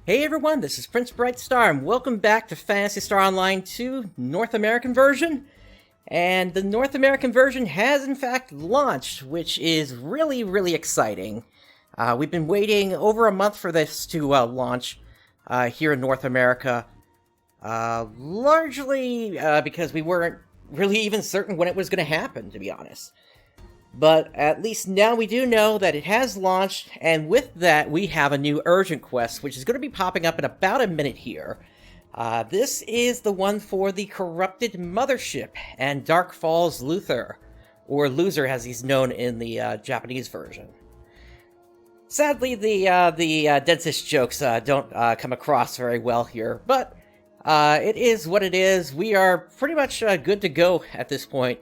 Hey everyone, this is PrinceBrightstar, and welcome back to Phantasy Star Online 2 North American version. And the North American version has in fact launched, which is really exciting. We've been waiting over a month for this to launch here in North America, largely because we weren't really even certain when it was going to happen, to be honest. But at least now we do know that it has launched, and with that we have a new urgent quest, which is going to be popping up in about a minute here. This is the one for the Corrupted Mothership and Dark Falz Luther, or Loser as he's known in the Japanese version. Sadly, the dentist jokes don't come across very well here, but it is what it is. We are pretty much good to go at this point.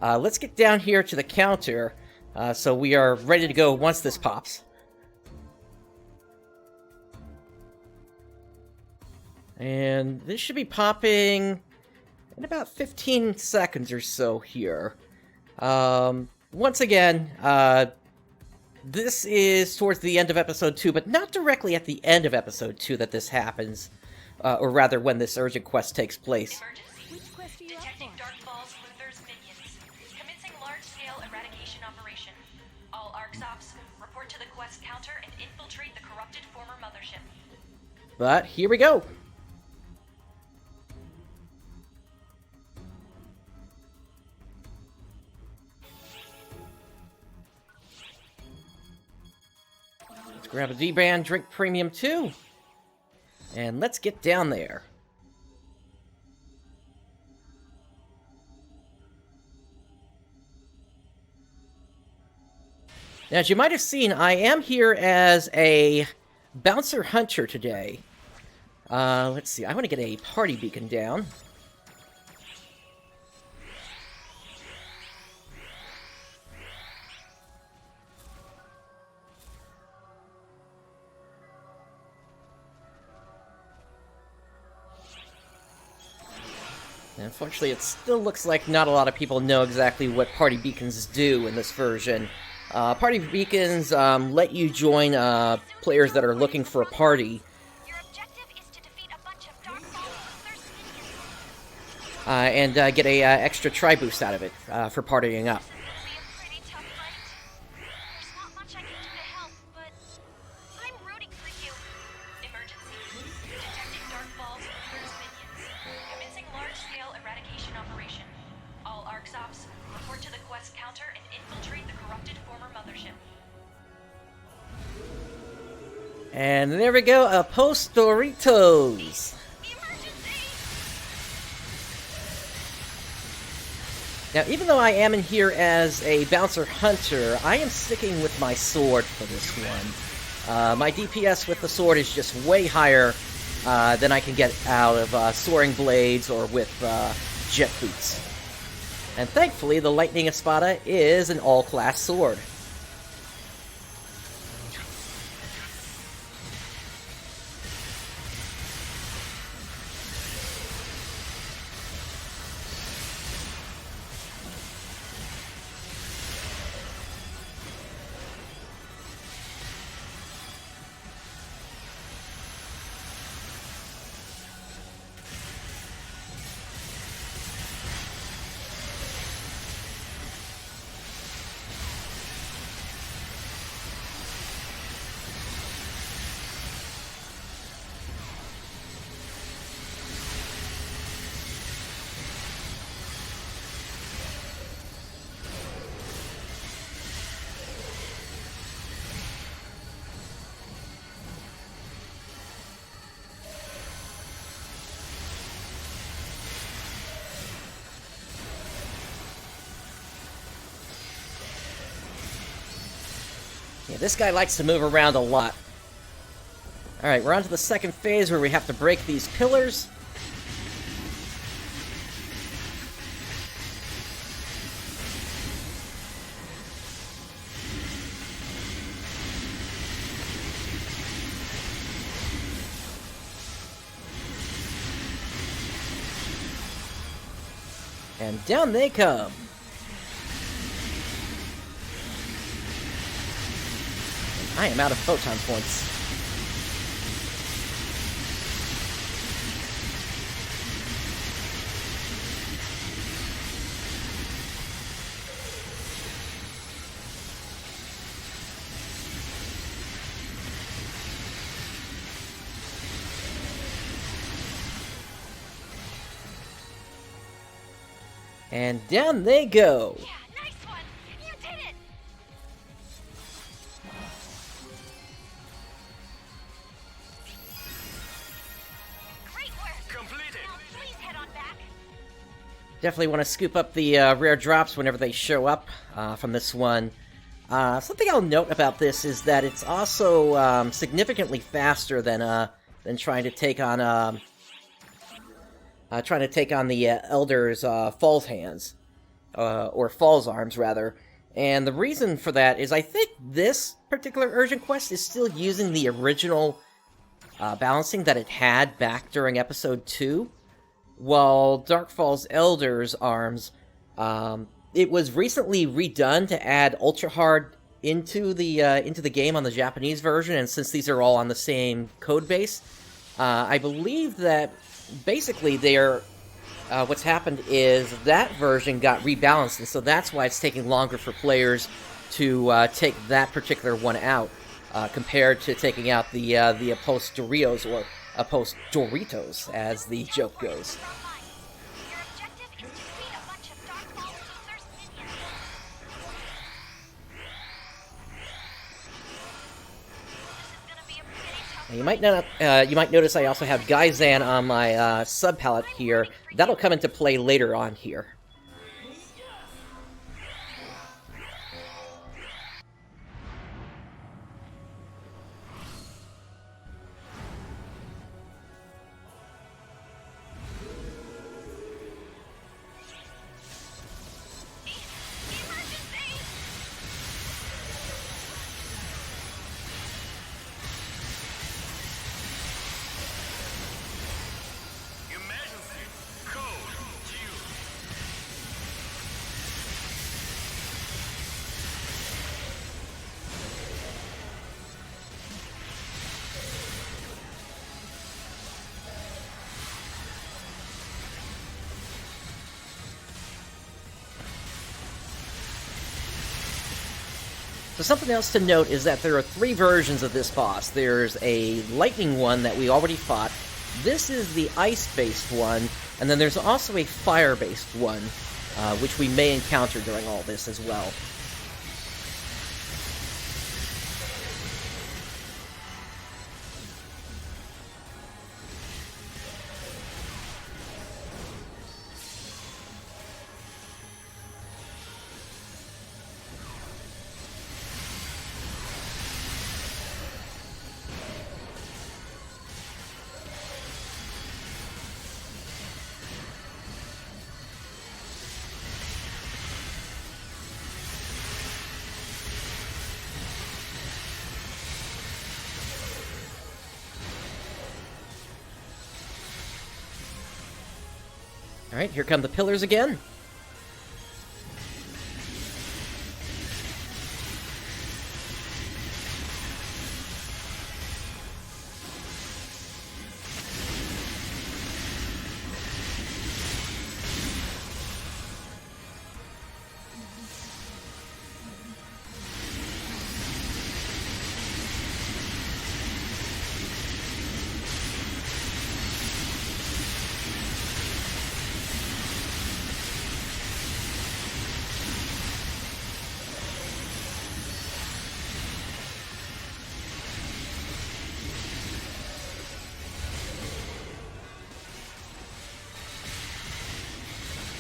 Let's get down here to the counter, so we are ready to go once this pops. And this should be popping in about 15 seconds or so here. Once again, this is towards the end of Episode 2, but not directly at the end of Episode 2 that this happens, or rather when this urgent quest takes place. Which quest are you Detecting Dark Falz Luther's minions. Commencing large-scale eradication operation. All ARCSOPs, report to the quest counter and infiltrate the corrupted former mothership. But here we go. Let's grab a D-Band, drink Premium 2, and let's get down there. Now, as you might have seen, I am here as a bouncer hunter today. Let's see, I want to get a party beacon down. Unfortunately, it still looks like not a lot of people know exactly what party beacons do in this version. Party beacons let you join players that are looking for a party. Your objective is to defeat a bunch of Dark Falz Luther's minions. And get a extra try boost out of it for partying up. It'll be a pretty tough fight. There's not much I can do to help, but I'm rooting for you. Emergency. Detecting Dark Falz Luther's minions. Commencing large-scale eradication operation. All ARCSOPs, report to the quest counter and infiltrate the corrupted former mothership. And there we go, a Postoritos. Emergency! Now, even though I am in here as a bouncer hunter, I am sticking with my sword for this one. My DPS with the sword is just way higher than I can get out of soaring blades or with jet boots. And thankfully, the Lightning Espada is an all-class sword. Yeah, this guy likes to move around a lot. Alright, we're on to the second phase where we have to break these pillars. And down they come. I am out of photon points. And down they go. Yeah, nice one! You did it! Great work! Completed! Now please head on back. Definitely want to scoop up the rare drops whenever they show up from this one. Something I'll note about this is that it's also significantly faster than trying to take on the Elder's Falls Hands, or Falls Arms rather. And the reason for that is I think this particular urgent quest is still using the original balancing that it had back during episode 2, while Dark Falz Elder's Arms, it was recently redone to add Ultra Hard into the game on the Japanese version, and since these are all on the same code base, I believe that basically what's happened is that version got rebalanced, and so that's why it's taking longer for players to take that particular one out, compared to taking out the Post Doritos, or Post Doritos, as the joke goes. Your objective is to defeat a bunch of Dark Falz Luther's minions. This is gonna be a pretty tough And you might notice I also have Gaizan on my sub palette here. That'll come into play later on here. emergency! Emergency! Code due! So something else to note is that there are 3 versions of this boss. There's a lightning one that we already fought. This is the ice-based one, and then there's also a fire-based one, which we may encounter during all this as well. Alright, here come the pillars again.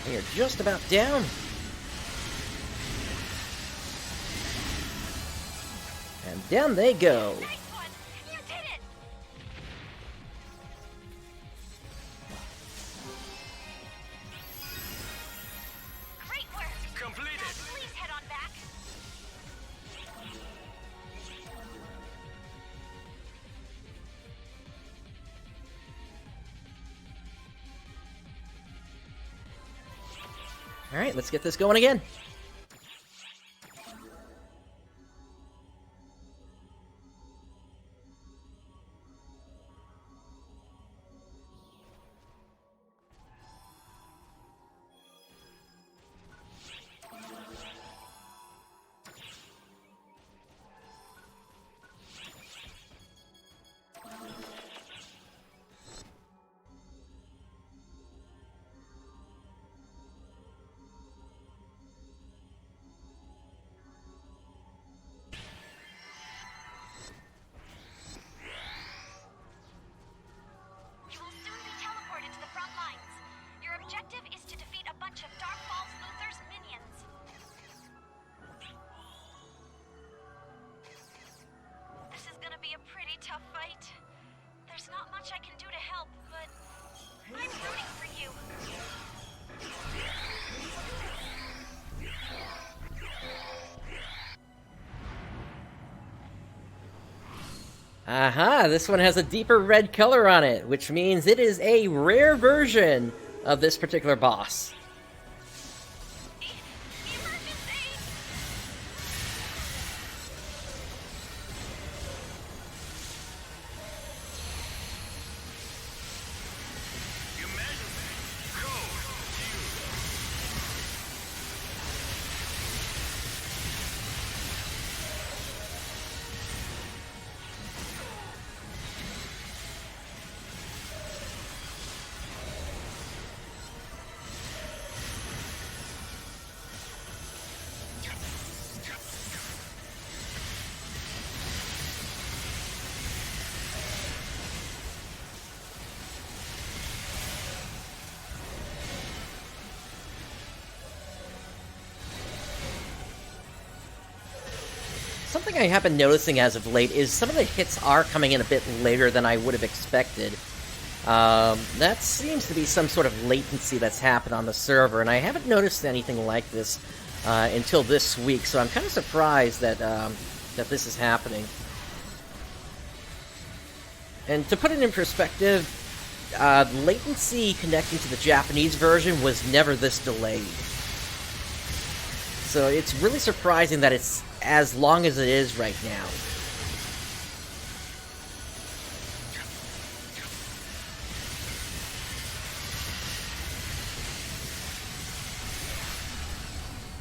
We are just about down. And down they go. Nice one! You did it! Great work! Completed! Now please head on back. Alright, let's get this going again. Aha, this one has a deeper red color on it, which means it is a rare version of this particular boss. Something I have been noticing as of late is some of the hits are coming in a bit later than I would have expected. That seems to be some sort of latency that's happened on the server, and I haven't noticed anything like this until this week, so I'm kind of surprised that, that this is happening. And to put it in perspective, latency connecting to the Japanese version was never this delayed. So it's really surprising that it's as long as it is right now.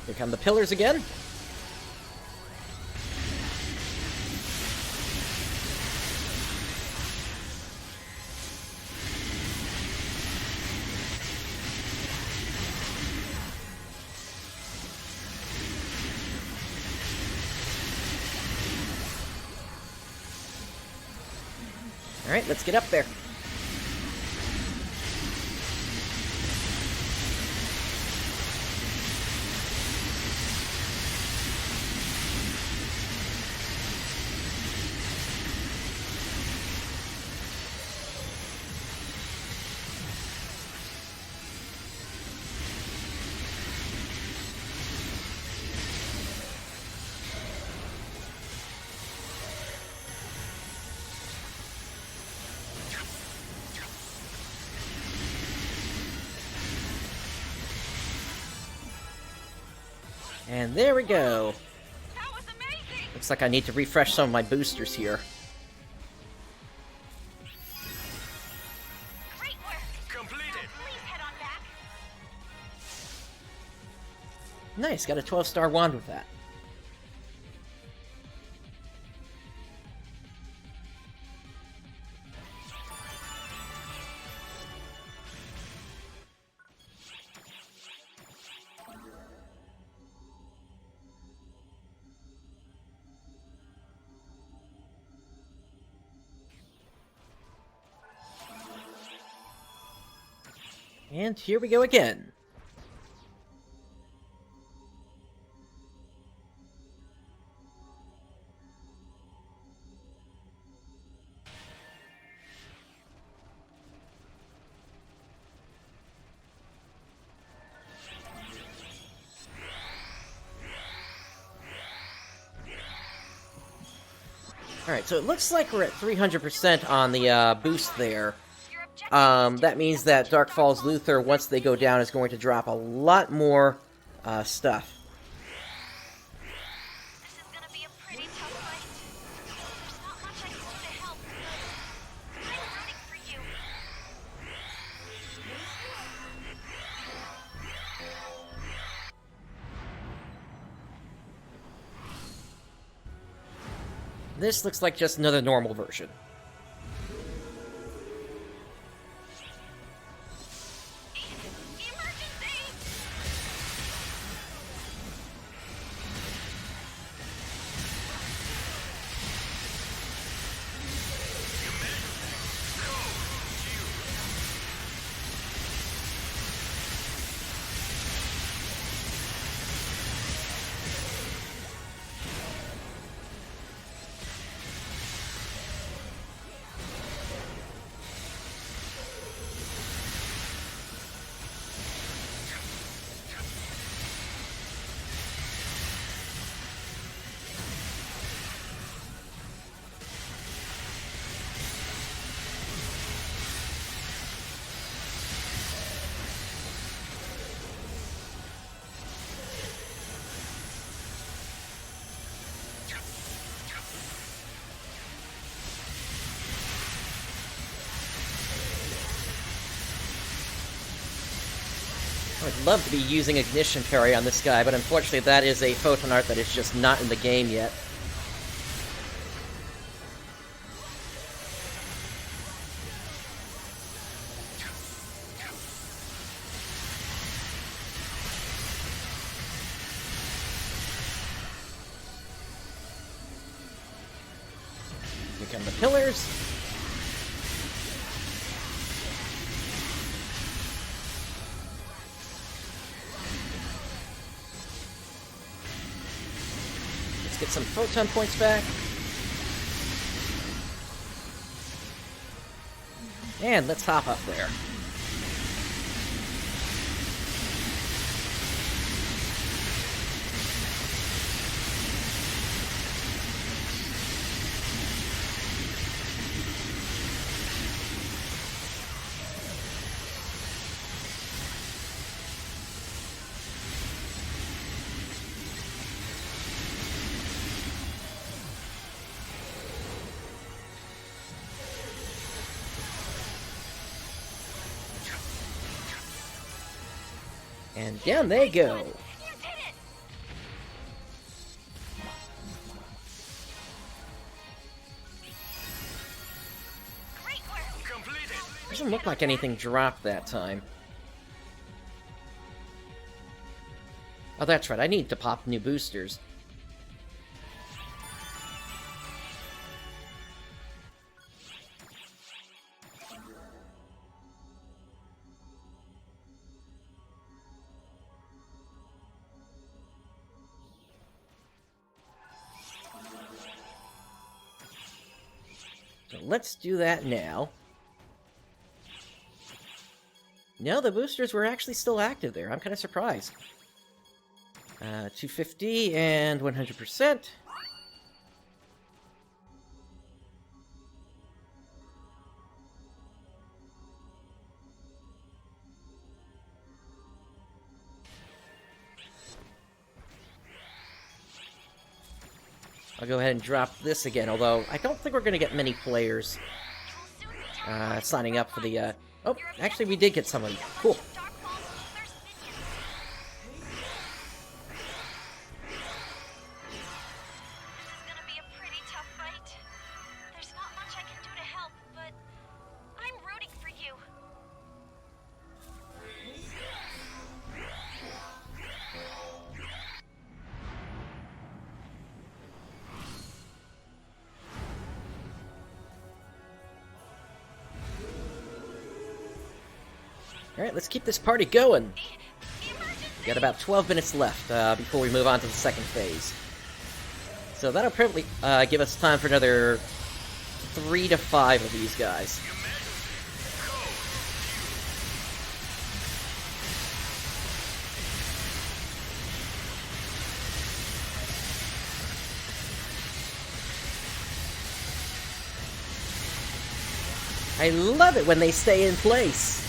Here come the pillars again. Alright, let's get up there. And there we go. That was amazing. Looks like I need to refresh some of my boosters here. Great work. Completed. Please head on back. Nice, got a 12-star wand with that. And here we go again. Alright, so it looks like we're at 300% on the boost there. Your objective That means that Dark Falz Luther, once they go down, is going to drop a lot more stuff. This is gonna be a pretty tough fight. There's not much I can do to help, but I'm rooting for you. This looks like just another normal version. Emergency! I'd love to be using Ignition Parry on this guy, but unfortunately that is a photon art that is just not in the game yet. Here come the pillars. Get some photon points back. And let's hop up there. And down they go. You did it! Great work! Completed. Doesn't look like anything dropped that time. Oh, that's right. I need to pop new boosters. So let's do that now. No, the boosters were actually still active there. I'm kind of surprised. 250 and 100%. I'll go ahead and drop this again, although I don't think we're going to get many players signing up for the... Oh, actually we did get somebody. Cool. Dark Falz Luther's minions. This is gonna be a pretty tough fight. There's not much I can do to help, but I'm rooting for you. Alright, let's keep this party going. Emergency! We got about 12 minutes left before we move on to the second phase. So that'll probably give us time for another 3 to 5 of these guys. I love it when they stay in place.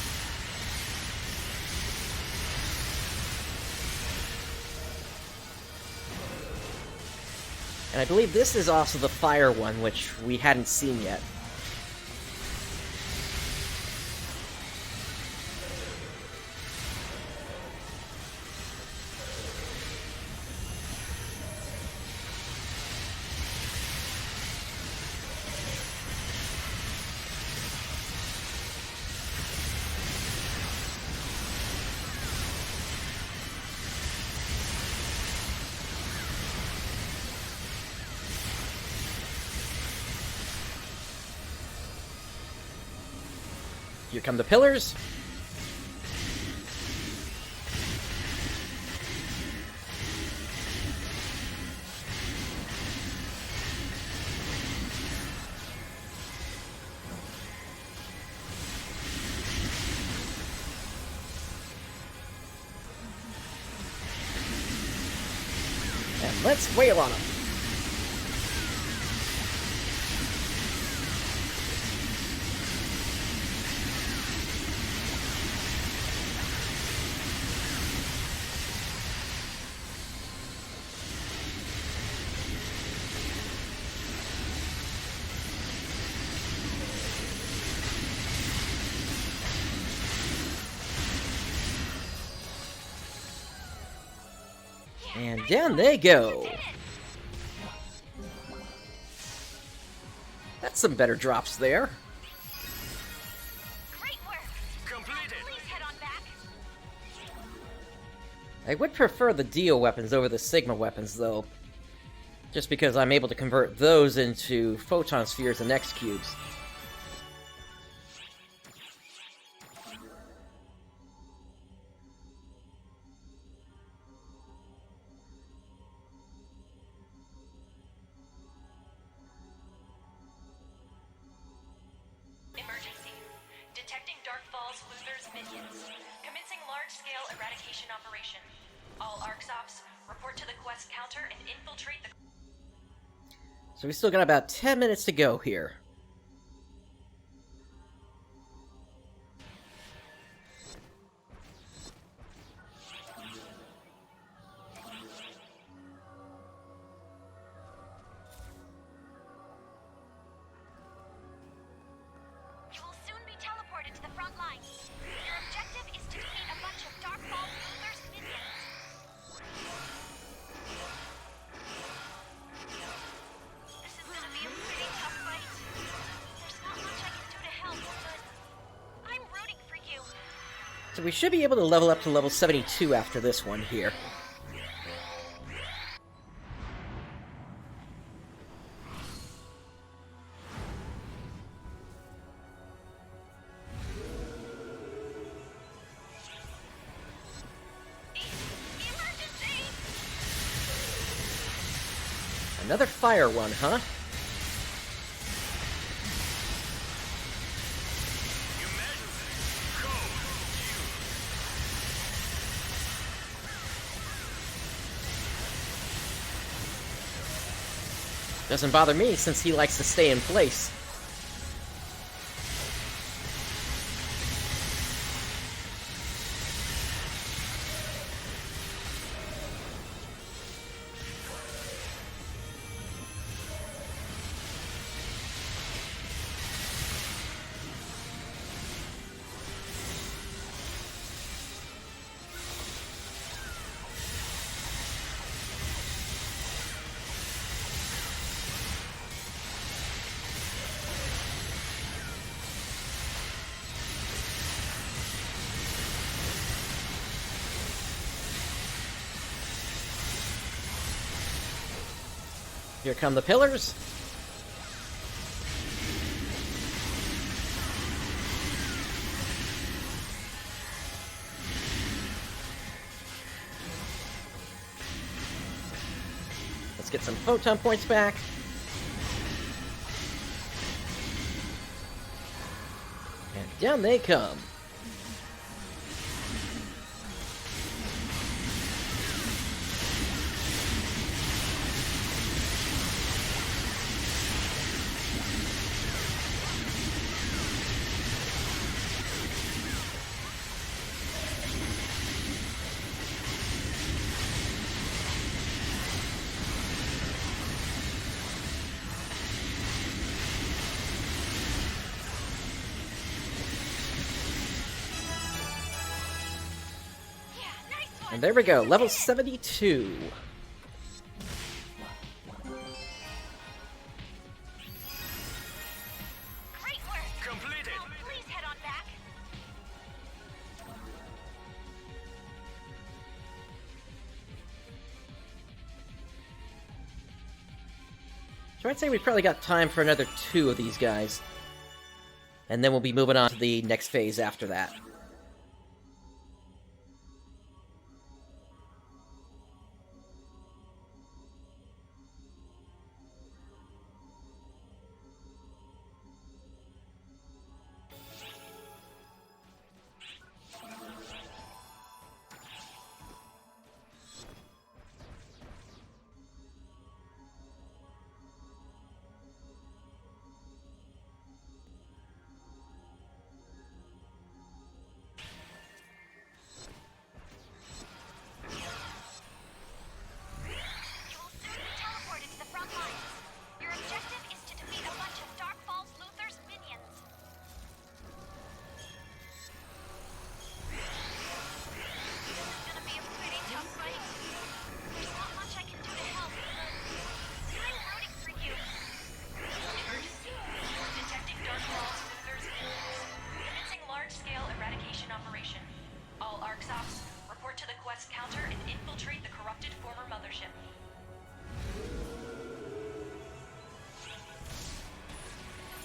And I believe this is also the fire one, which we hadn't seen yet. Here come the pillars. And let's wail on them. And down they go. That's some better drops there. Great work. Completed. Please head on back. I would prefer the Dio weapons over the Sigma weapons, though. Just because I'm able to convert those into photon spheres and X cubes. Emergency. Detecting Dark Falz Luther's minions. Commencing large-scale eradication operation. All ArcSops, report to the quest counter and infiltrate the... So we still got about 10 minutes to go here. You will soon be teleported to the front lines. Your objective is to defeat a bunch of Dark Falz Luther's minions. This is gonna be a pretty tough fight. There's not much I can do to help, but I'm rooting for you. So we should be able to level up to level 72 after this one here. Emergency! Another fire one, huh? Emergency. Code Q. Doesn't bother me since he likes to stay in place. Here come the pillars. Let's get some photon points back. And down they come. Yeah, nice one! And there we go, level 72. Great work! Completed. Now, please head on back. So I'd say we've probably got time for another 2 of these guys. And then we'll be moving on to the next phase after that.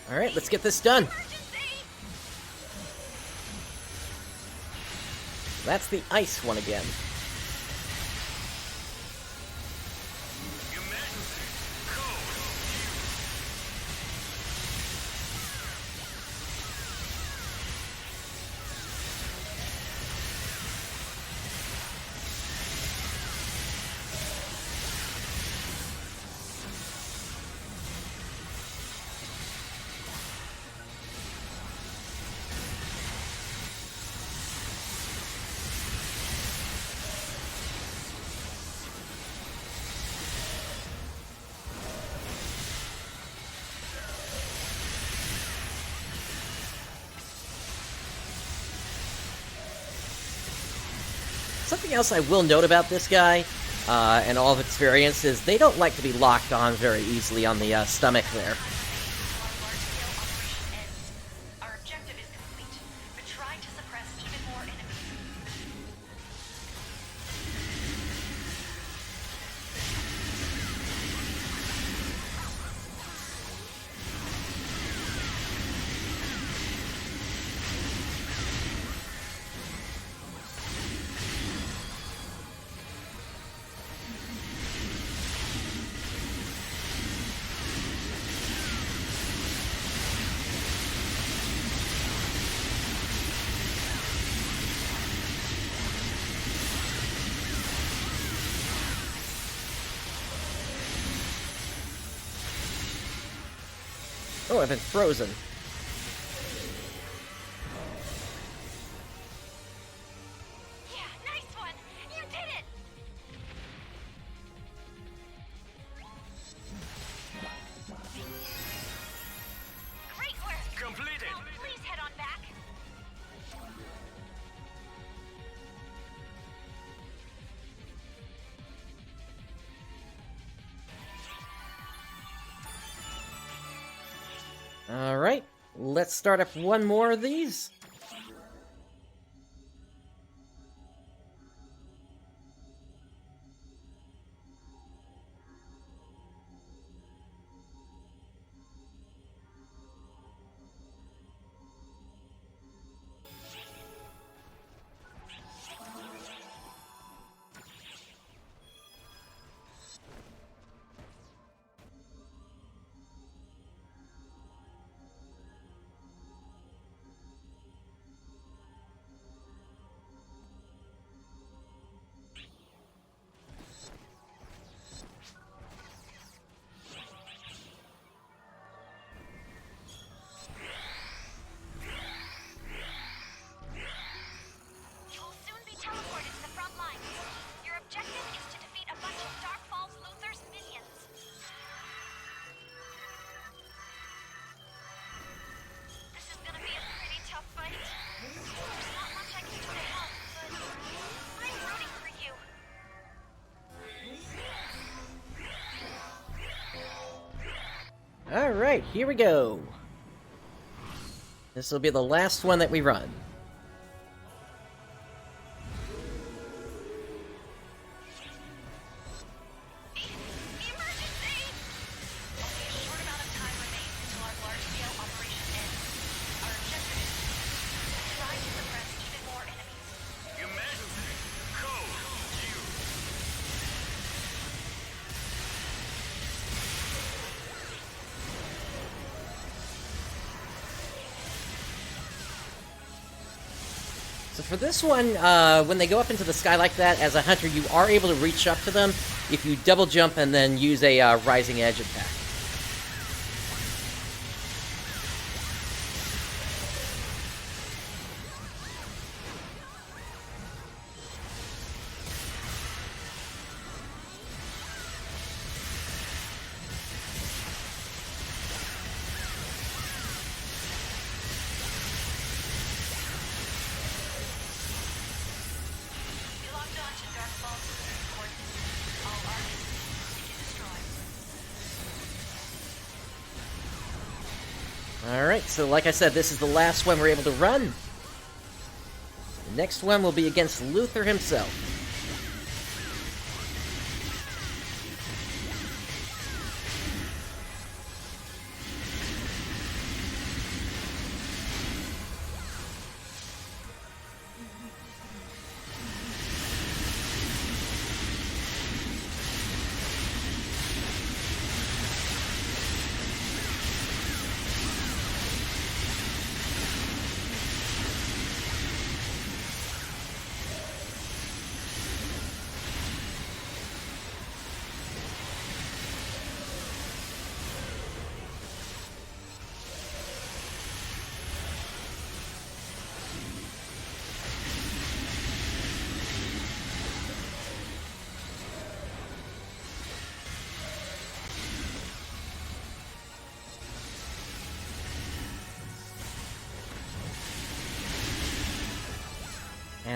Alright, let's get this done. Emergency! That's the ice one again. Emergency. Code. Something else I will note about this guy, and all of its variants, is they don't like to be locked on very easily on the stomach there. Large-scale operation ends. Our objective is complete, but try to suppress even more enemies. Oh, I've been frozen. Yeah, nice one! You did it! Great work! Completed. Now, please head on back. Alright, let's start up one more of these. You'll soon be teleported to the front lines. Your objective is to defeat a bunch of Dark Falz Luther's minions. This is gonna be a pretty tough fight. There's not much I can do to help, but I'm rooting for you. Alright, here we go. This will be the last one that we run. Emergency! Only a short amount of time remains until our large-scale operation ends. Our objective is to try to suppress even more enemies. Emergency. Code. So for this one, when they go up into the sky like that, as a hunter, you are able to reach up to them if you double jump and then use a rising edge attack. We locked on to Dark Falz Luther's coordinates. All armies seek and destroy. Alright, so like I said, this is the last one we're able to run. The next one will be against Luther himself.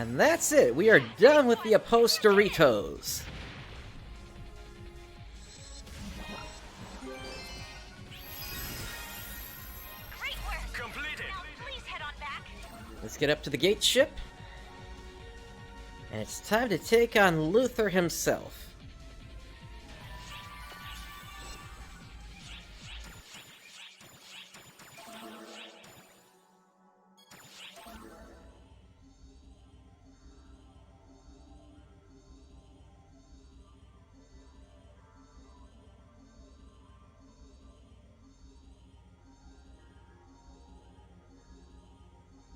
And that's it. We are done with the Apostoritos. Great work! Completed. Now please head on back. Let's get up to the gate ship. And it's time to take on Luther himself.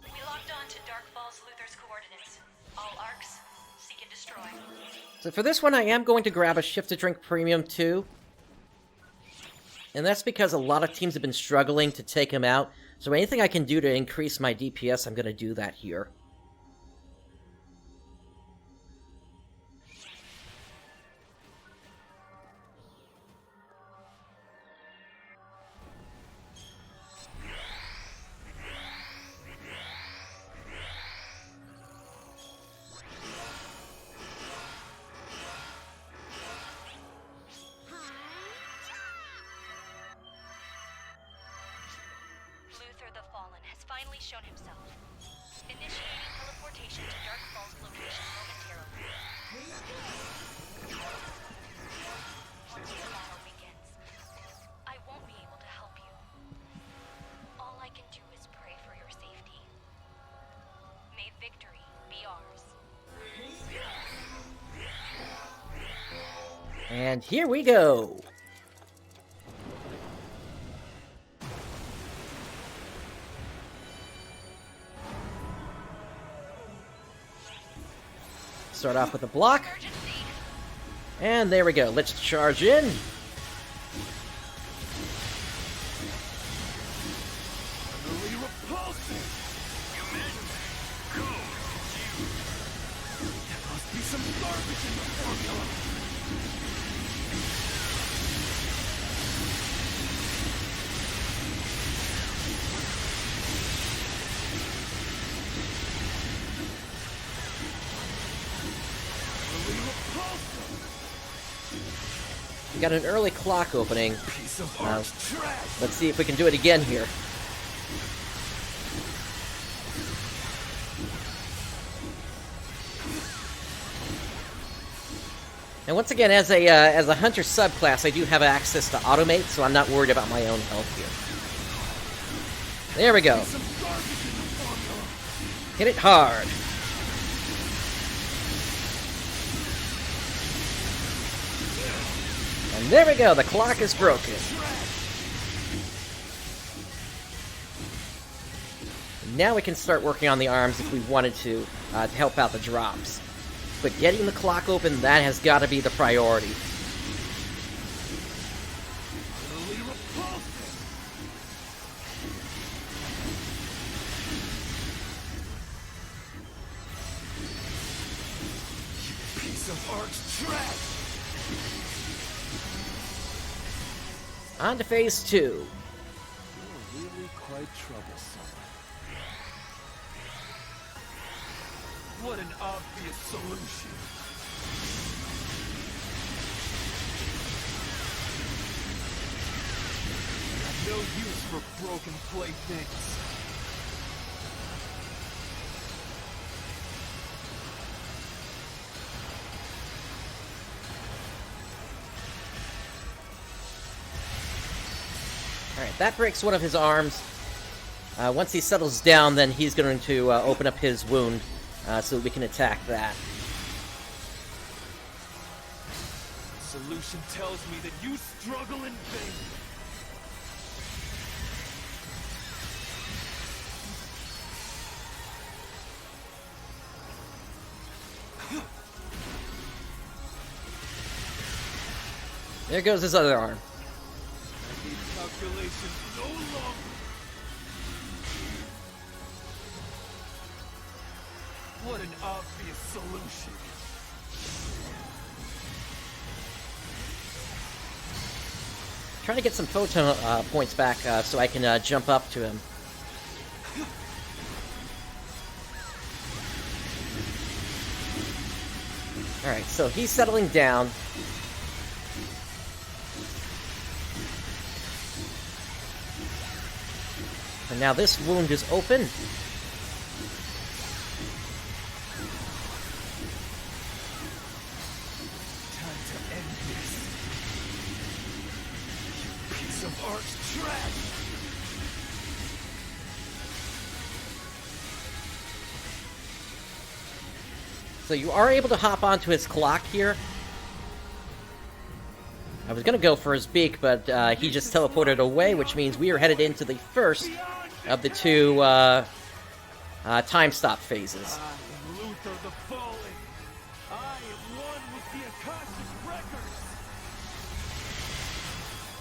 We logged on to Dark Falz Luther's coordinates. All arcs, seek and destroy. So for this one, I am going to grab a Shift to Drink Premium too. And that's because a lot of teams have been struggling to take him out. So anything I can do to increase my DPS, I'm going to do that here. Luther the Fallen has finally shown himself. Initiating teleportation to Dark Falz location momentarily. Once the battle begins, I won't be able to help you. All I can do is pray for your safety. May victory be ours. And here we go! Start off with a block. Emergency! And there we go. Let's charge in. Utterly repulsive. Code. There must be some garbage in the formula. Utterly repulsive. We got an early clock opening. Piece of art trash. Let's see if we can do it again here. And once again, as a hunter subclass, I do have access to automate, so I'm not worried about my own health here. There we go. Some garbage in the formula. Hit it hard. And there we go. The clock is broken. Now we can start working on the arms if we wanted to help out the drops. But getting the clock open, that has got to be the priority. Utterly repulsive. You piece of art trash. On to phase 2. You're really quite troublesome. What an obvious solution. I have no use for broken playthings. Alright, that breaks one of his arms. Once he settles down, then he's going to open up his wound so that we can attack that. Solution tells me that you struggle in vain. There goes his other arm. I need calculations no longer. What an obvious solution. Trying to get some photon points back so I can jump up to him. Alright, so he's settling down. And now this wound is open. Time to end this. You piece of arch trash! So you are able to hop onto his clock here. I was gonna go for his beak, but he just teleported away, which means we are headed into the first of the two time stop phases. I am Luther the Fallen. I am one with the Akashic Records.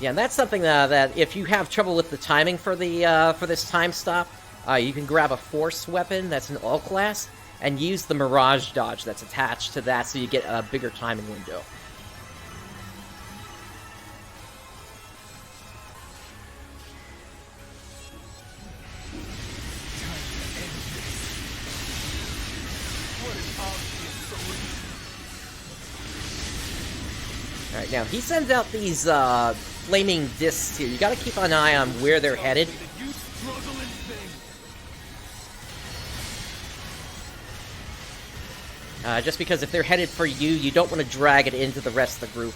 Yeah, and that's something that if you have trouble with the timing for the for this time stop, you can grab a force weapon that's an all class and use the Mirage dodge that's attached to that, so you get a bigger timing window. Alright, now he sends out these flaming discs here. You gotta keep an eye on where they're headed. Just because if they're headed for you, you don't want to drag it into the rest of the group.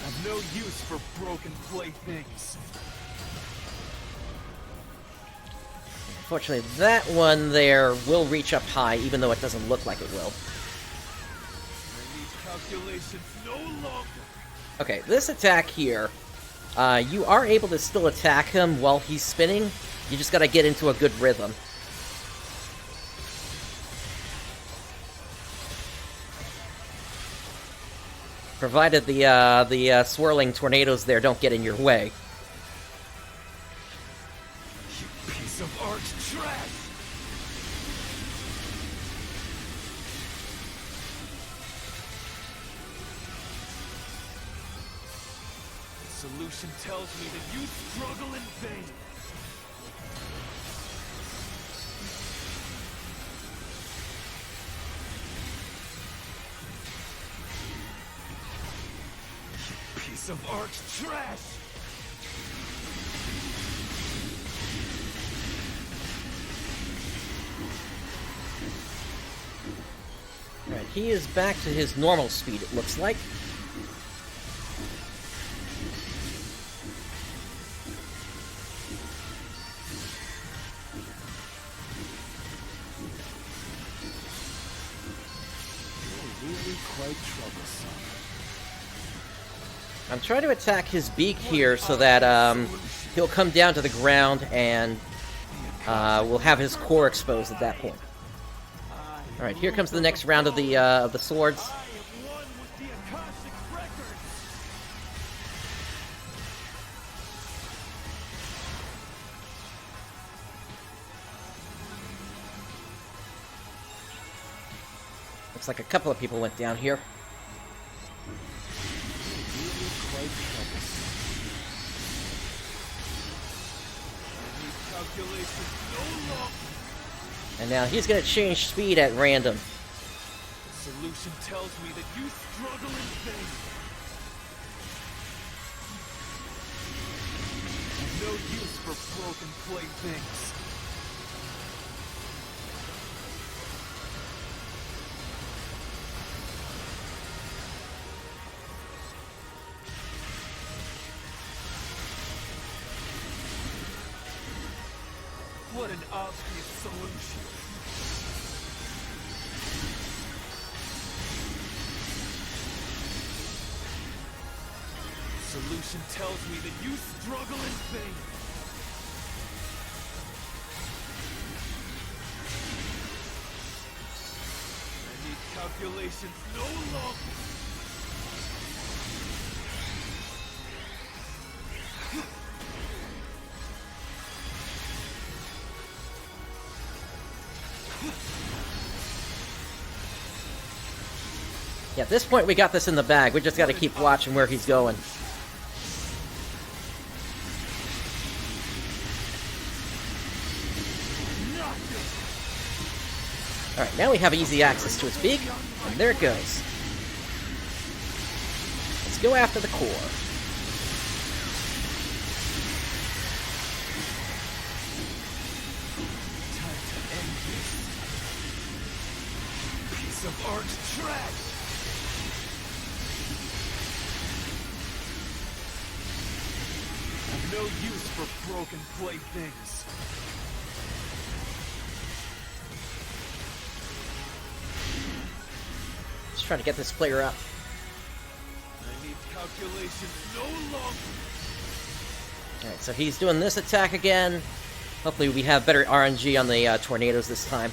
I've no use for broken playthings. Unfortunately, that one there will reach up high, even though it doesn't look like it will. I need calculations no longer. Okay, this attack here, you are able to still attack him while he's spinning. You just gotta get into a good rhythm. Provided the swirling tornadoes there don't get in your way. You piece of arch trash! The solution tells me that you struggle in vain. Of arch trash. Alright, he is back to his normal speed, it looks like. You're really quite troublesome. I'm trying to attack his beak here so that he'll come down to the ground and we'll have his core exposed at that point. Alright, here comes the next round of the swords. I am one with the Akashic Records. Looks like a couple of people went down here. And now he's gonna change speed at random. The solution tells me that you struggle in vain. No use for broken playthings. What an obvious solution. The solution tells me that you struggle in vain. I need calculations no longer. Yeah, at this point we got this in the bag. We just gotta keep watching where he's going. Alright, now we have easy access to its beak, and there it goes. Let's go after the core. Time to end this. Piece of art trash. I've no use for broken playthings. Just trying to get this player up. I need calculations no longer. Alright, so he's doing this attack again. Hopefully we have better RNG on the tornadoes this time.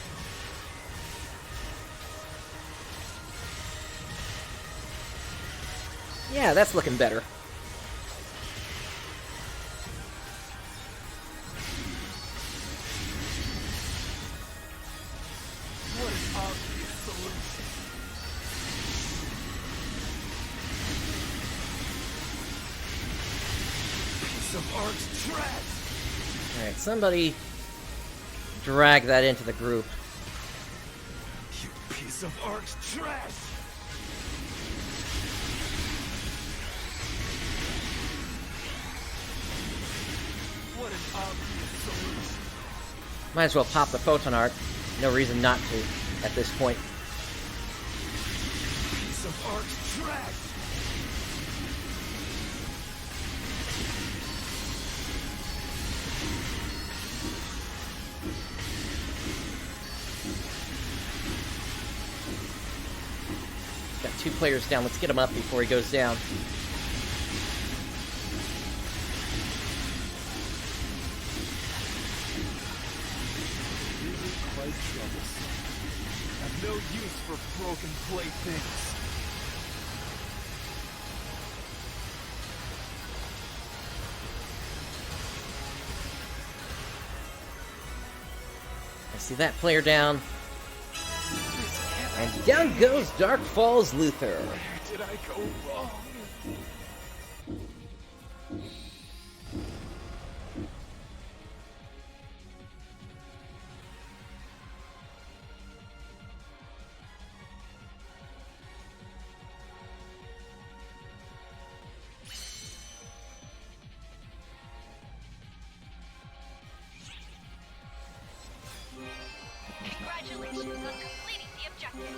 Yeah, that's looking better. What an obvious solution. Piece of art trash. Alright, somebody drag that into the group. You piece of art trash. What an obvious solution. Might as well pop the photon art. No reason not to at this point. Piece of art trash. Got 2 players down. Let's get him up before he goes down. Really quite troublesome. I've no use for broken playthings. I see that player down. And down goes Dark Falz Luther. Where did I go wrong? Congratulations on completing the objective.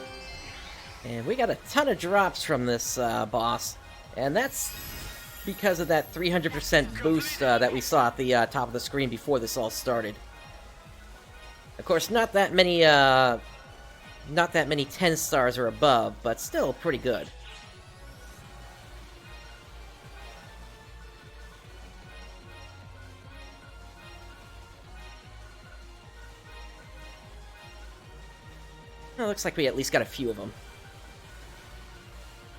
And we got a ton of drops from this boss. And that's because of that 300% boost that we saw at the top of the screen before this all started. Of course, not that many 10 stars or above, but still pretty good. Well, looks like we at least got a few of them.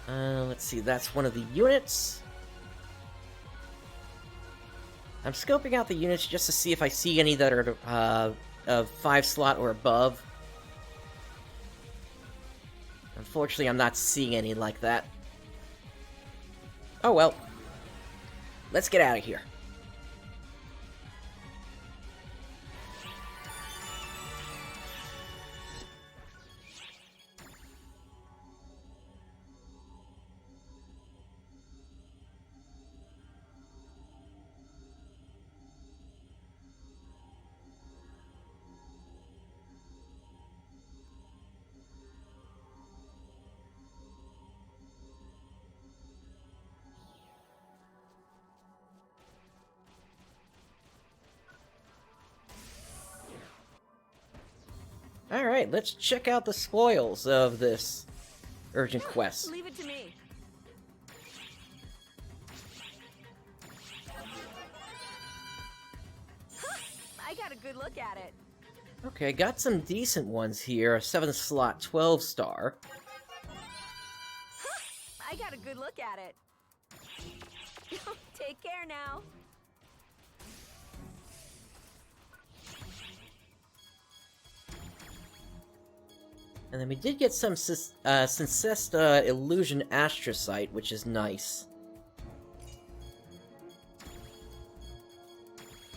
Let's see, that's one of the units. I'm scoping out the units just to see if I see any that are of 5 slot or above. Unfortunately, I'm not seeing any like that. Oh well. Let's get out of here. Alright, let's check out the spoils of this urgent quest. Leave it to me. I got a good look at it. Okay, got some decent ones here. A 7 slot 12 star. I got a good look at it. Take care now. And then we did get some Syncesta Illusion Astrocyte, which is nice.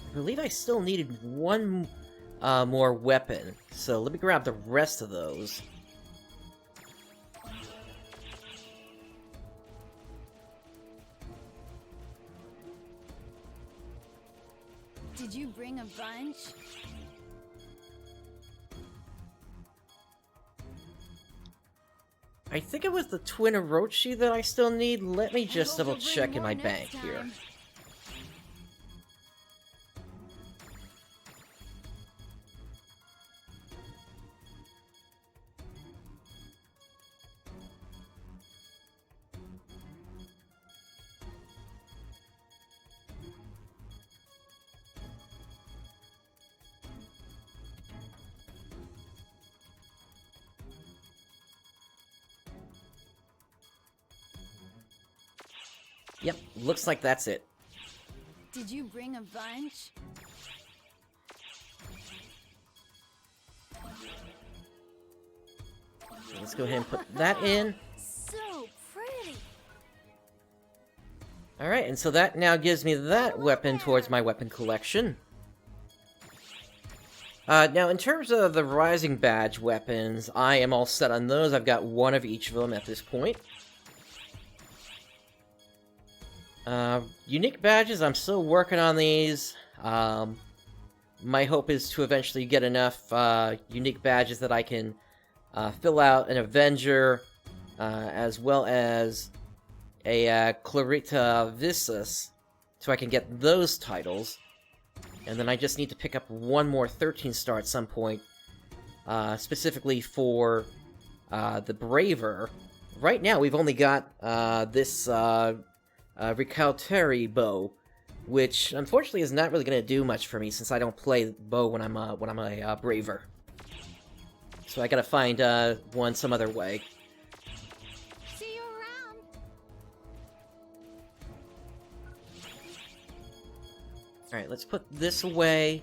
I believe I still needed one more weapon. So let me grab the rest of those. Did you bring a bunch? I think it was the Twin Orochi that I still need. Let me just double check in my bank here. Yep, looks like that's it. Did you bring a bunch? Let's go ahead and put that in. So pretty. Alright, and so that now gives me that weapon towards my weapon collection. Now, in terms of the Rising Badge weapons, I am all set on those. I've got one of each of them at this point. Unique badges, I'm still working on these. My hope is to eventually get enough unique badges that I can fill out an Avenger, as well as a Clarita Visas, so I can get those titles. And then I just need to pick up one more 13-star at some point, specifically for the Braver. Right now, we've only got this Ricauteri bow, which unfortunately is not really going to do much for me since I don't play bow when I'm a Braver. So I gotta find one some other way. See you around. Alright, let's put this away.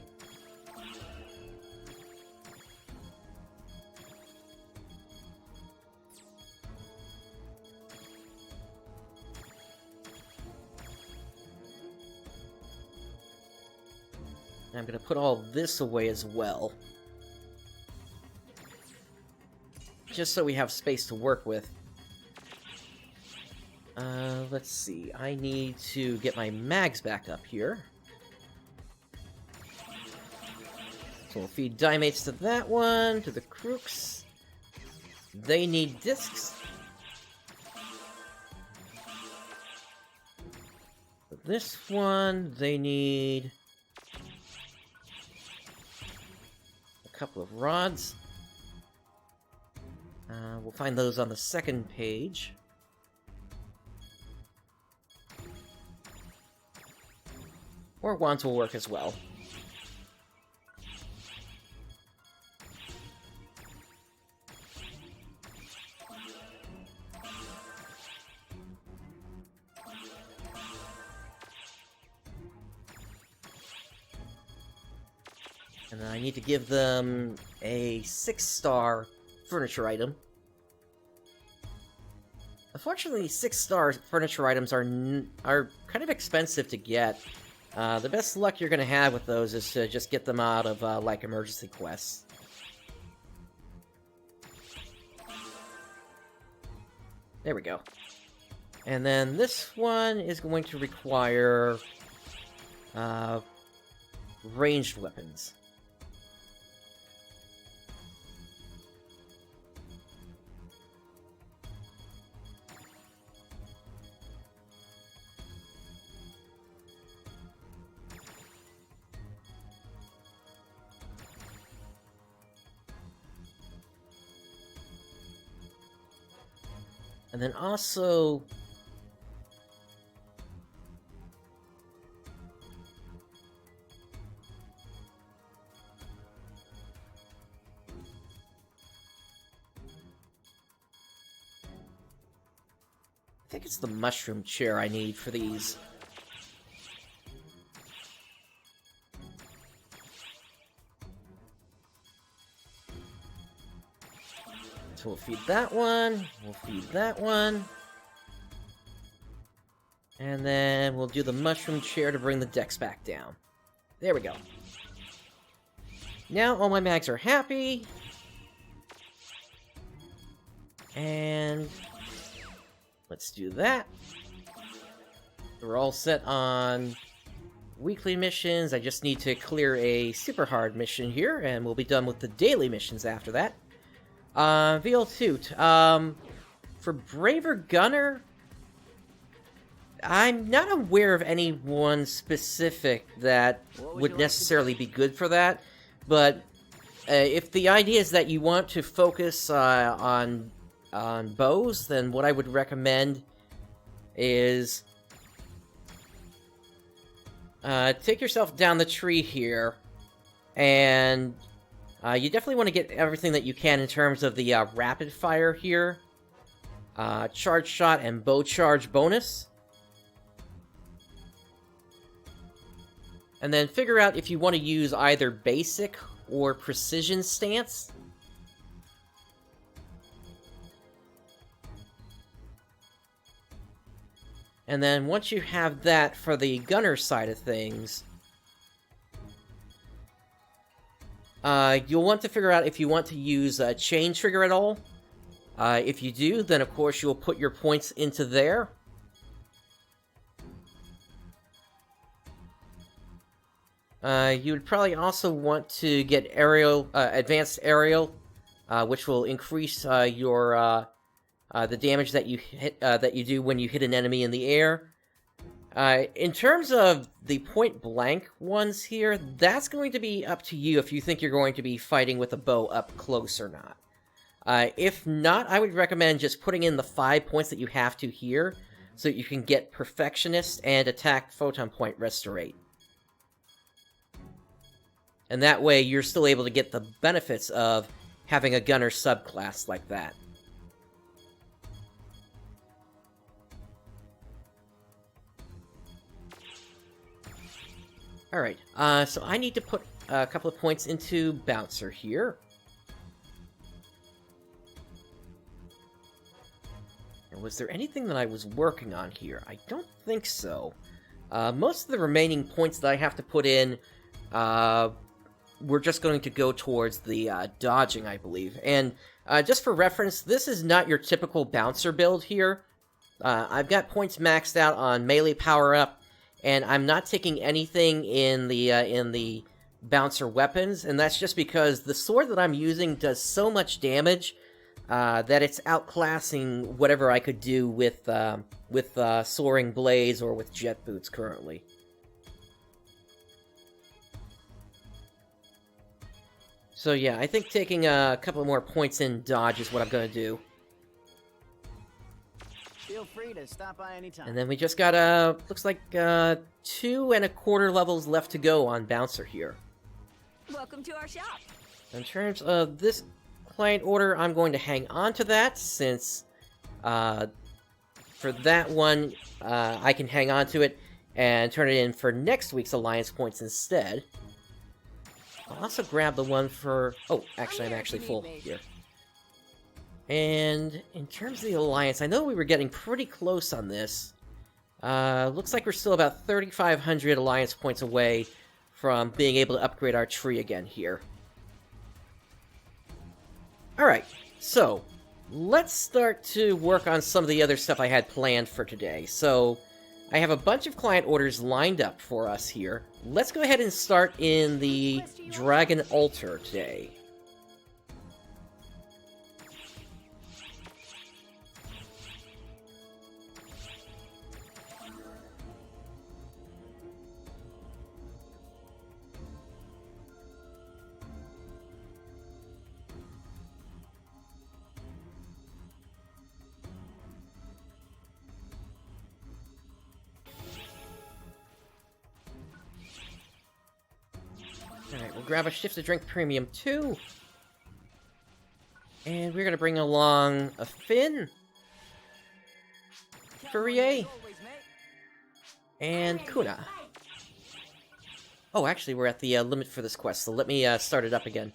And I'm gonna put all this away as well. Just so we have space to work with. Let's see. I need to get my mags back up here. So we'll feed Dimates to that one, to the Crooks. They need discs. For this one, they need a couple of rods. We'll find those on the second page. Or wands will work as well. And then I need to give them a 6-star furniture item. Unfortunately, 6-star furniture items are kind of expensive to get. The best luck you're going to have with those is to just get them out of, like, emergency quests. There we go. And then this one is going to require ranged weapons. And then also... I think it's the mushroom chair I need for these. So we'll feed that one, we'll feed that one. And then we'll do the mushroom chair to bring the dex back down. There we go. Now all my mags are happy. And let's do that. We're all set on weekly missions. I just need to clear a super hard mission here, and we'll be done with the daily missions after that. VL Toot. For Braver Gunner, I'm not aware of anyone specific that would necessarily be good for that, but if the idea is that you want to focus on bows, then what I would recommend is take yourself down the tree here, and you definitely want to get everything that you can in terms of the rapid fire here, charge shot and bow charge bonus. And then figure out if you want to use either basic or precision stance. And then once you have that for the gunner side of things, you'll want to figure out if you want to use a chain trigger at all. If you do, then of course you'll put your points into there. You would probably also want to get aerial, advanced aerial, which will increase your the damage that you hit, that you do when you hit an enemy in the air. In terms of the point blank ones here, that's going to be up to you if you think you're going to be fighting with a bow up close or not. If not, I would recommend just putting in the 5 points that you have to here, so that you can get Perfectionist and Attack Photon Point Restorate. And that way, you're still able to get the benefits of having a gunner subclass like that. Alright, so I need to put a couple of points into Bouncer here. And was there anything that I was working on here? I don't think so. Most of the remaining points that I have to put in, we're just going to go towards the dodging, I believe. And just for reference, this is not your typical Bouncer build here. I've got points maxed out on melee power-up, and I'm not taking anything in the Bouncer weapons, and that's just because the sword that I'm using does so much damage that it's outclassing whatever I could do with Soaring Blades or with Jet Boots currently. So yeah, I think taking a couple more points in dodge is what I'm gonna do. Feel free to stop by anytime. And then we just got, looks like, 2 1/4 levels left to go on Bouncer here. Welcome to our shop. In terms of this client order, I'm going to hang on to that, since, for that one, I can hang on to it and turn it in for next week's Alliance points instead. I'll also grab the one for... Oh, actually, I'm actually full here. And in terms of the Alliance, I know we were getting pretty close on this. Looks like we're still about 3,500 Alliance points away from being able to upgrade our tree again here. Alright, so let's start to work on some of the other stuff I had planned for today. So, I have a bunch of client orders lined up for us here. Let's go ahead and start in the Dragon Altar today. Alright, we'll grab a Shift to Drink Premium 2. And we're gonna bring along a Finn, Fourier, and Kuna. Oh, actually, we're at the limit for this quest, so let me start it up again.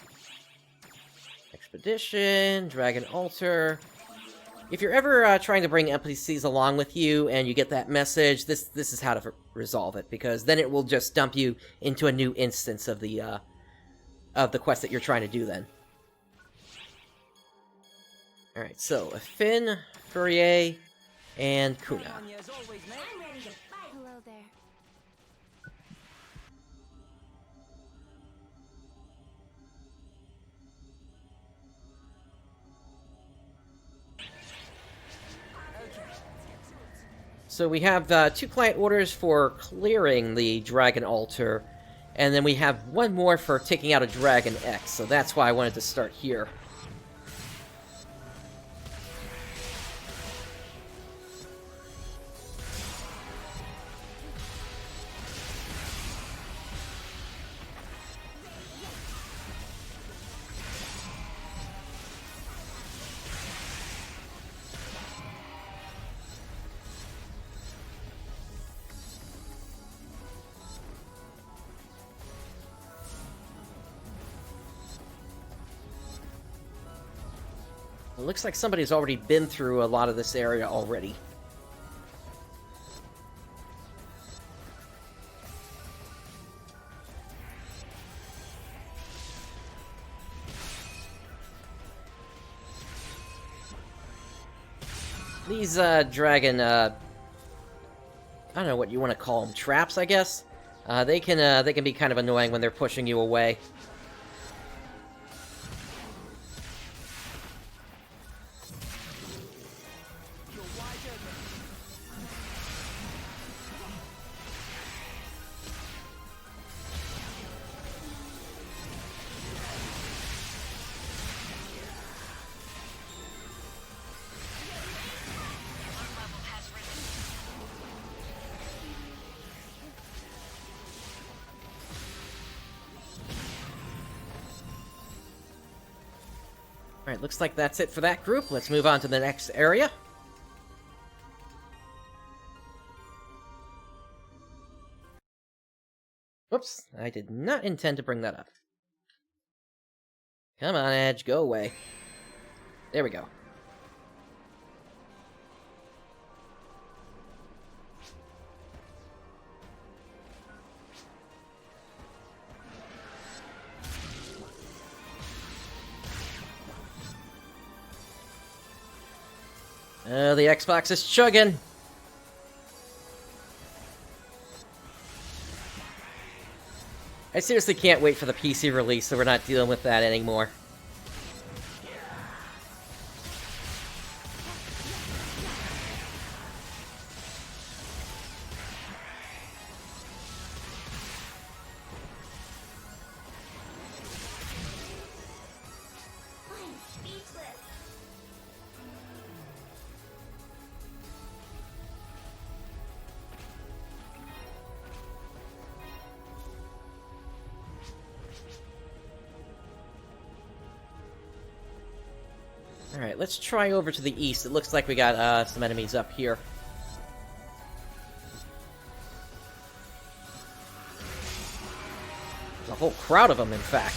Expedition, Dragon Altar. If you're ever trying to bring NPCs along with you and you get that message, this is how to resolve it, because then it will just dump you into a new instance of the of the quest that you're trying to do then. Alright, so Finn, Fourier, and Kuna. Hello there. So we have 2 client orders for clearing the Dragon Altar, and then we have 1 more for taking out a Dragon X, so that's why I wanted to start here. It looks like somebody's already been through a lot of this area already. These, dragon, I don't know what you want to call them, traps, I guess? They can be kind of annoying when they're pushing you away. Alright, looks like that's it for that group. Let's move on to the next area. Whoops, I did not intend to bring that up. Come on, Edge, go away. There we go. The Xbox is chugging. I seriously can't wait for the PC release, so we're not dealing with that anymore. Alright, let's try over to the east. It looks like we got some enemies up here. There's a whole crowd of them, in fact.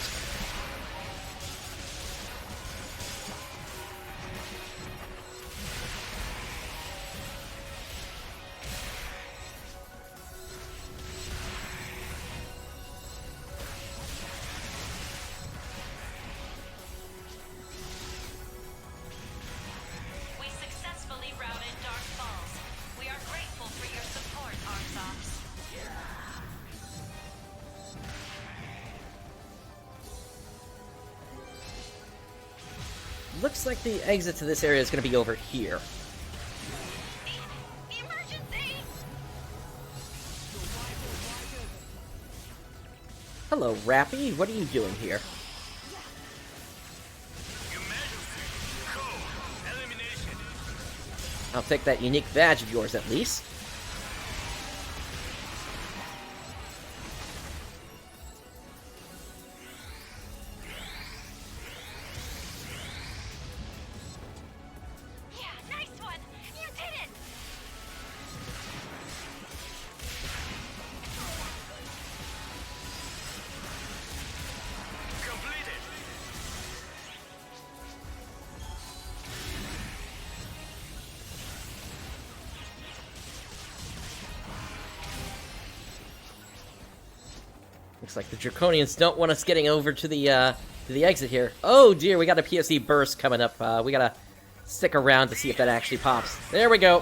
Looks like the exit to this area is going to be over here. Emergency! Hello, Rappy. What are you doing here? I'll take that unique badge of yours at least. Looks like the Draconians don't want us getting over to the exit here. Oh dear, we got a PSE burst coming up. We gotta stick around to see if that actually pops. There we go.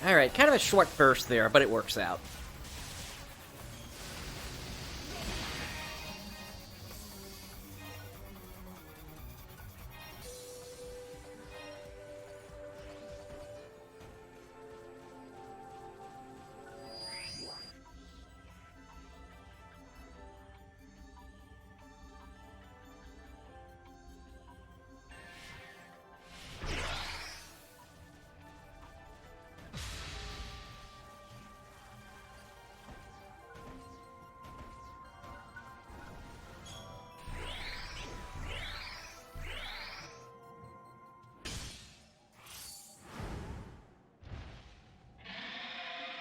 Alright, kind of a short burst there, but it works out.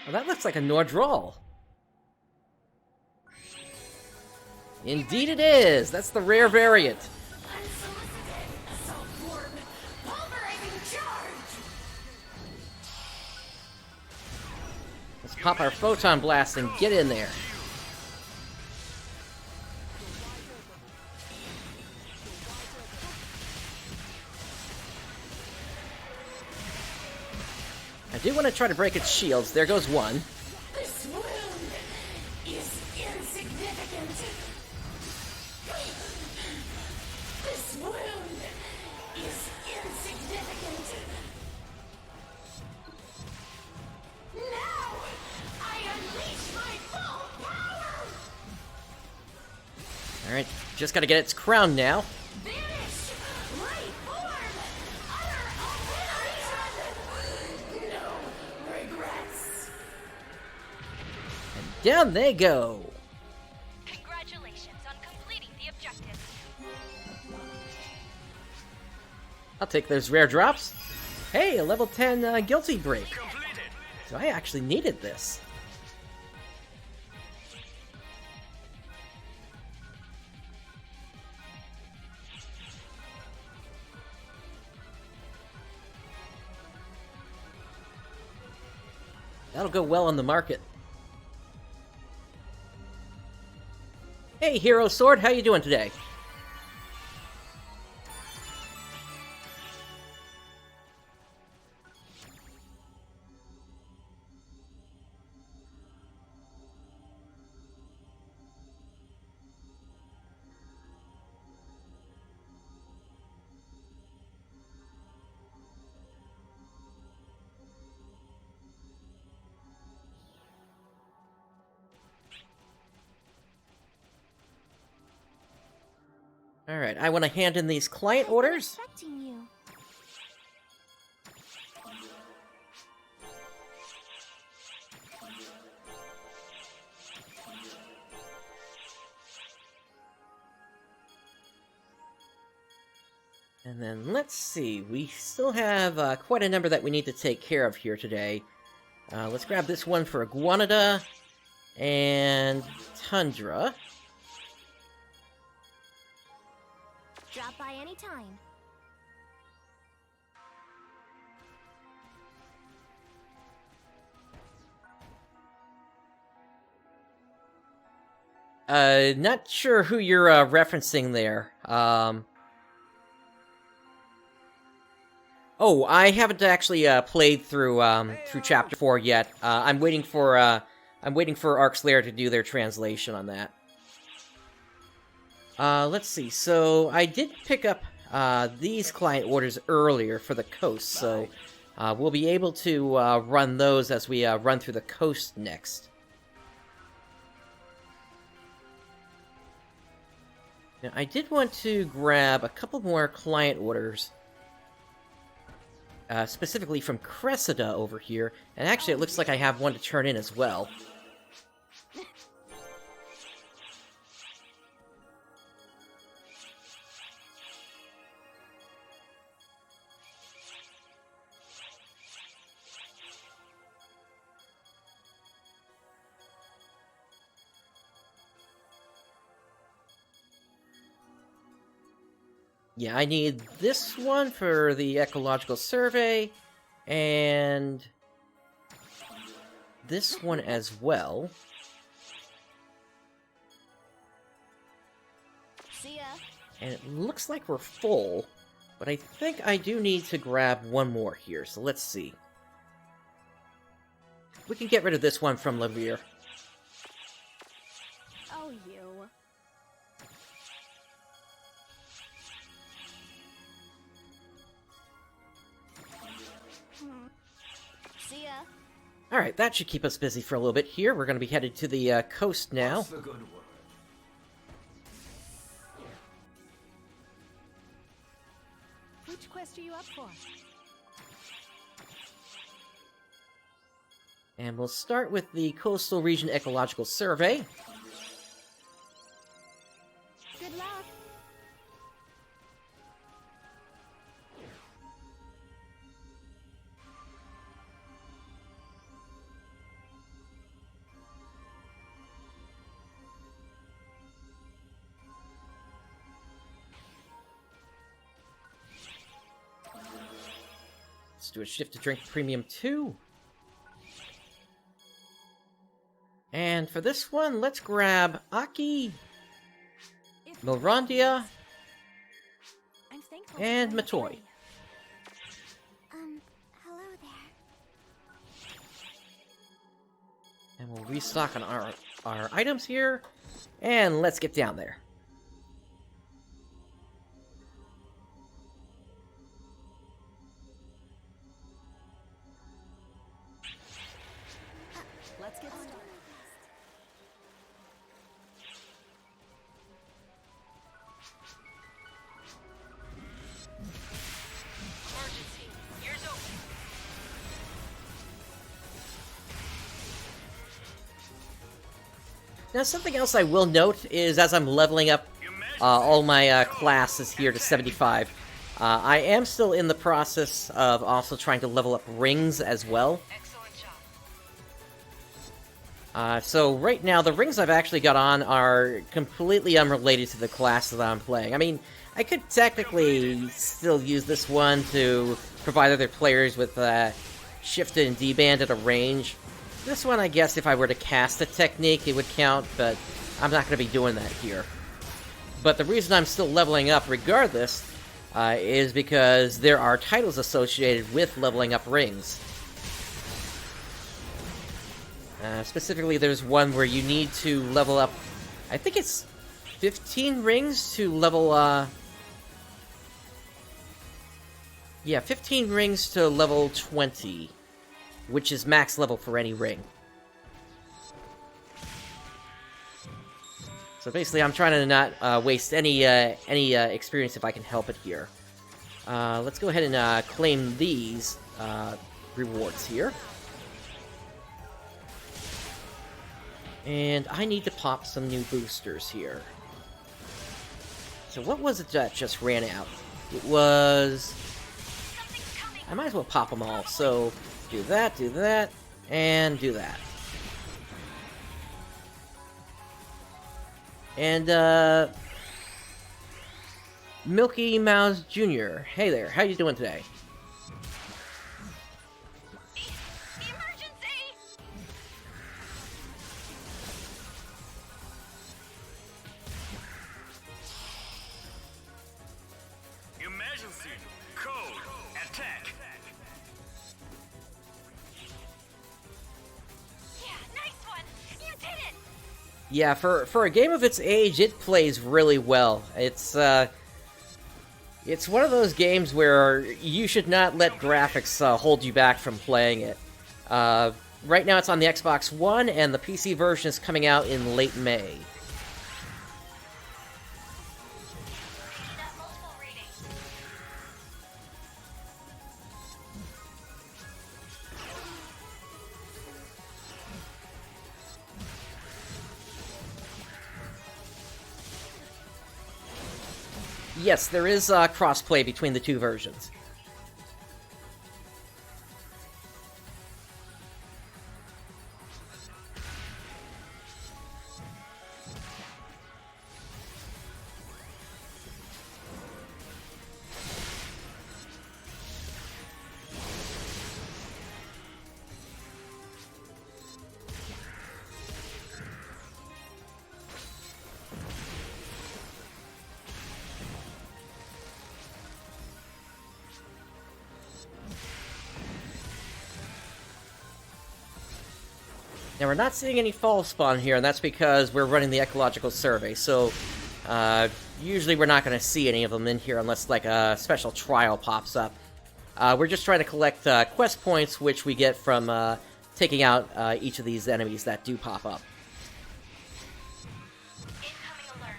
Well, that looks like a Nordroll. Indeed it is! That's the rare variant. Let's pop our Photon Blast and get in there. I do want to try to break its shields. There goes one. This wound is insignificant. This wound is insignificant. Now I unleash my full power. Alright, just gotta get its crown now. Vanish! Reform! Utter obliteration! No regrets. And down they go. Congratulations on completing the objective. I'll take those rare drops. Hey, a level 10 Guilty Break. So I actually needed this. That'll go well on the market. Hey, Hero Sword, how you doing today? Alright, I want to hand in these client orders. Expecting you. And then, let's see, we still have quite a number that we need to take care of here today. Let's grab this one for Iguanada and Tundra. Drop by anytime. Not sure who you're referencing there. Oh, I haven't actually played through Chapter 4 yet. I'm waiting for Arc Slayer to do their translation on that. Let's see. So I did pick up these client orders earlier for the coast, so we'll be able to run those as we run through the coast next. Now, I did want to grab a couple more client orders. Specifically from Cressida over here, and actually it looks like I have one to turn in as well. Yeah, I need this one for the Ecological Survey, and this one as well. See ya. And it looks like we're full, but I think I do need to grab one more here, so let's see. We can get rid of this one from Lavir. Oh, you. See ya. Alright, that should keep us busy for a little bit here. We're going to be headed to the coast now. What's the good word? Which quest are you up for? And we'll start with the Coastal Region Ecological Survey. Good luck. Let's do a shift to drink Premium 2. And for this one, let's grab Aki, Milrondia, I'm thankful. and for Matoy. Hello there. And we'll restock on our items here, and let's get down there. Let's get started. Emergency. Ears open. Now, something else I will note is as I'm leveling up all my classes here to 75, I am still in the process of also trying to level up rings as well. Excellent job. So right now, the rings I've actually got on are completely unrelated to the class that I'm playing. I mean, I could technically still use this one to provide other players with shifted and D-band at a range. This one, I guess, if I were to cast a technique, it would count, but I'm not going to be doing that here. But the reason I'm still leveling up regardless is because there are titles associated with leveling up rings. Specifically, there's one where you need to level up, I think it's 15 rings to level, yeah, 15 rings to level 20, which is max level for any ring. So basically, I'm trying to not waste any experience if I can help it here. Let's go ahead and claim these rewards here. And I need to pop some new boosters here. So what was it that just ran out? It was... I might as well pop them all. So do that, and do that. And, Milky Mouse Jr. Hey there, how you doing today? Emergency! Emergency! Code! Attack! Yeah, nice one! You did it! Yeah, for a game of its age, it plays really well. It's one of those games where you should not let graphics hold you back from playing it. Right now it's on the Xbox One, and the PC version is coming out in late May. That multiple reading. Yes, there is crossplay between the two versions. Now, we're not seeing any fall spawn here, and that's because we're running the Ecological survey, so usually we're not going to see any of them in here unless, like, a special trial pops up. We're just trying to collect quest points, which we get from taking out each of these enemies that do pop up. Incoming alert.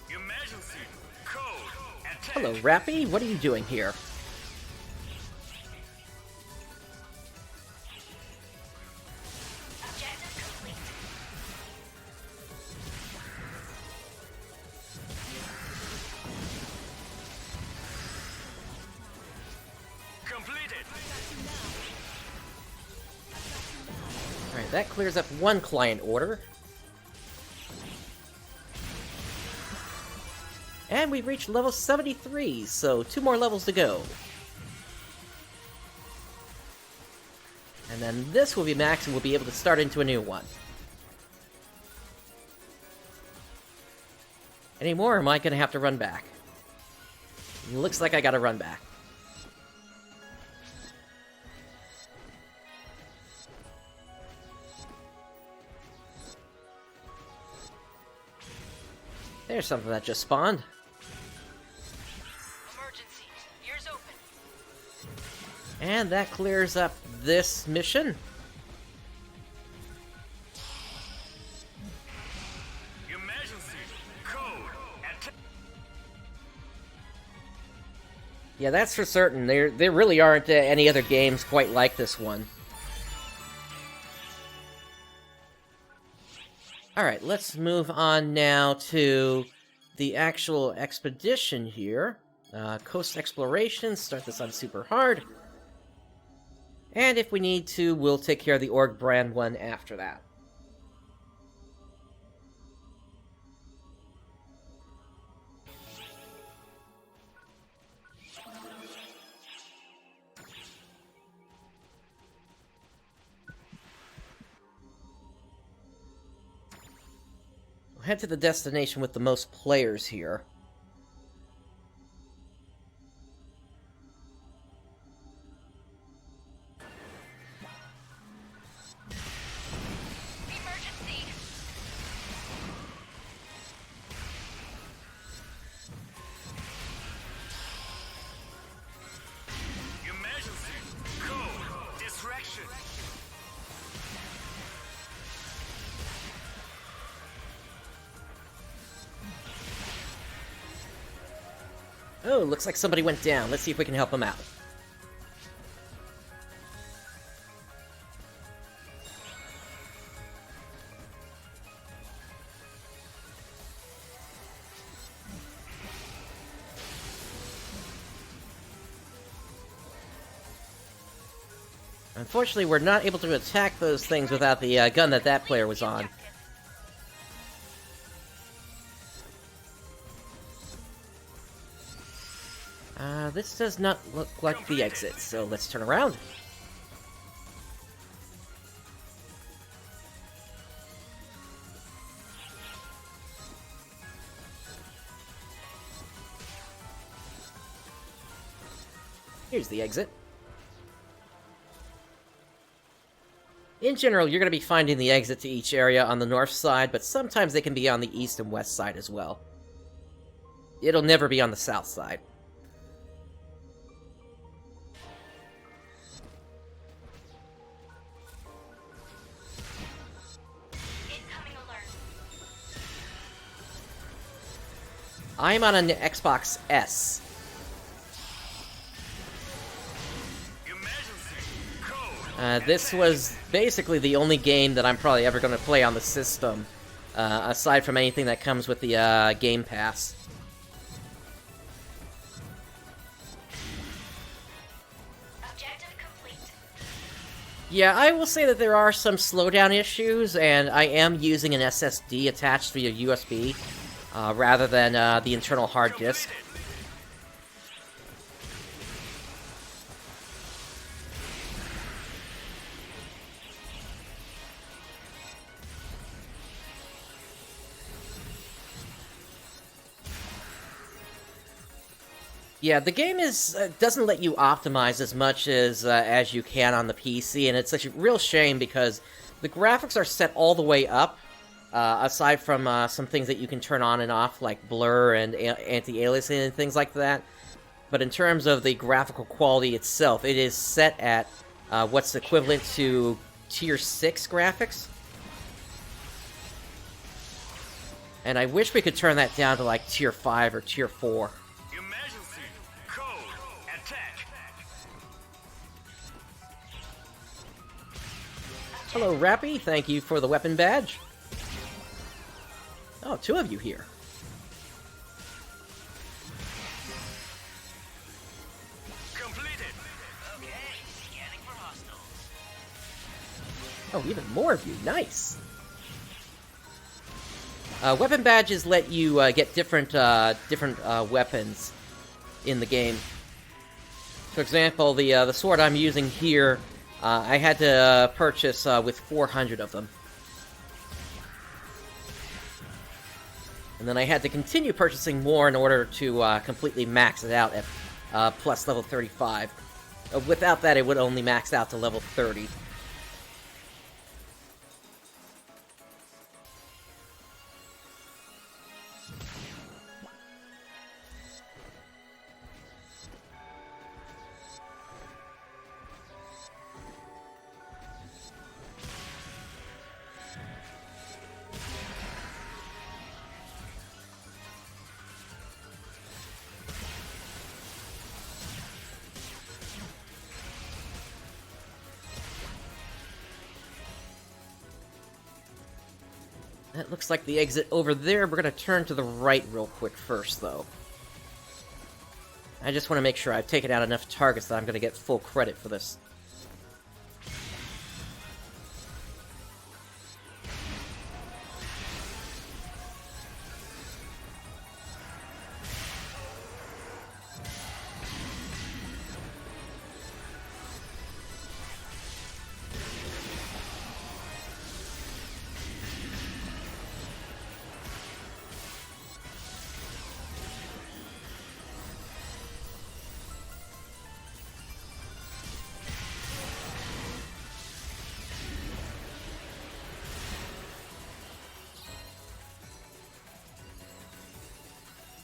Emergency! Code! Attack! Hello, Rappy. What are you doing here? Objective complete. Completed! Alright, that clears up one client order. And we've reached level 73, so 2 more levels to go. And then this will be max, and we'll be able to start into a new one. Any more, or am I going to have to run back? Looks like I gotta run back. There's something that just spawned. Emergency. Ears open. And that clears up this mission. Emergency! Code! Attack! Yeah, that's for certain. There really aren't any other games quite like this one. Alright, let's move on now to the actual expedition here. Coast Exploration, start this on super hard. And if we need to, we'll take care of the Org Brand one after that. We'll head to the destination with the most players here. Emergency. Emergency! Code! Distraction! Oh, looks like somebody went down. Let's see if we can help them out. Unfortunately, we're not able to attack those things without the gun that player was on. This does not look like the exit, so let's turn around. Here's the exit. In general, you're going to be finding the exit to each area on the north side, but sometimes they can be on the east and west side as well. It'll never be on the south side. Incoming alert. I'm on an Xbox S. This was basically the only game that I'm probably ever going to play on the system, aside from anything that comes with the Game Pass. Objective complete. Yeah, I will say that there are some slowdown issues, and I am using an SSD attached via USB, rather than the internal hard disk. Yeah, the game doesn't let you optimize as much as you can on the PC, and it's such a real shame because the graphics are set all the way up, aside from some things that you can turn on and off, like blur and anti-aliasing and things like that. But in terms of the graphical quality itself, it is set at what's equivalent to Tier 6 graphics. And I wish we could turn that down to like Tier 5 or Tier 4. Hello, Rappy. Thank you for the weapon badge. Oh, two of you here. Completed. Okay, scanning for hostiles. Oh, even more of you. Nice. Weapon badges let you get different weapons in the game. For example, the sword I'm using here, I had to purchase with 400 of them. And then I had to continue purchasing more in order to completely max it out at plus level 35. Without that, it would only max out to level 30. That looks like the exit over there. We're going to turn to the right real quick first, though. I just want to make sure I've taken out enough targets that I'm going to get full credit for this.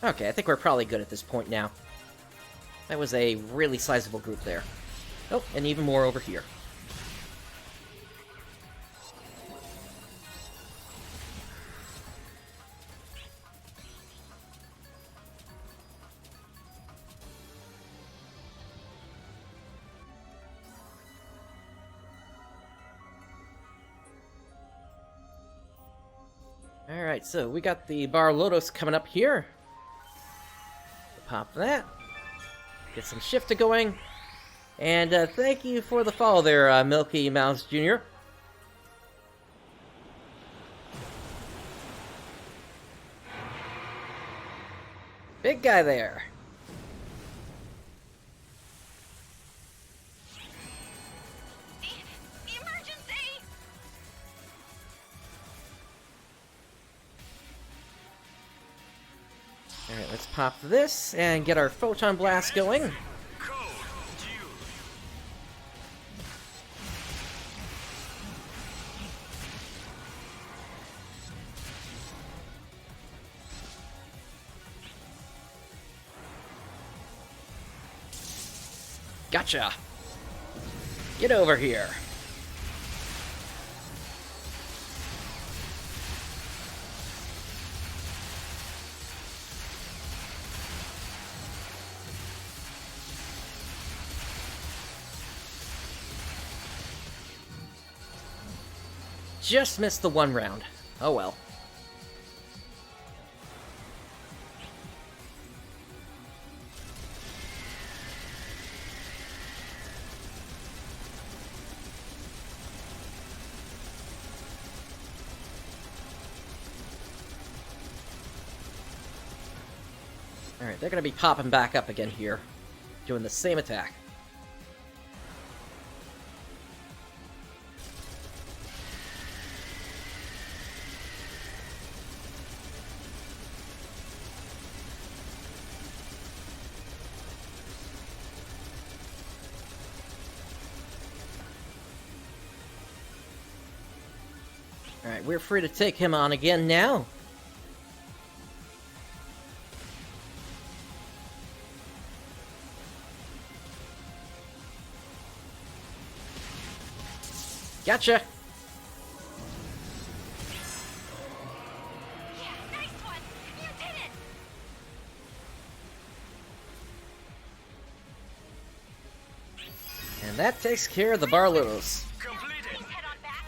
Okay, I think we're probably good at this point now. That was a really sizable group there. Oh, and even more over here. Alright, so we got the Bar Lotos coming up here. Pop that. Get some shifter going. And thank you for the follow there, Milky Mouse Jr. Big guy there. Emergency! Alright, let's pop this and get our Photon Blast going. Code Gotcha! Get over here! Just missed the one round. Oh well. Alright, they're gonna be popping back up again here, doing the same attack. Alright, we're free to take him on again now. Gotcha! Yeah, nice one! You did it! And that takes care of the Barlows. Completed. Please head on back.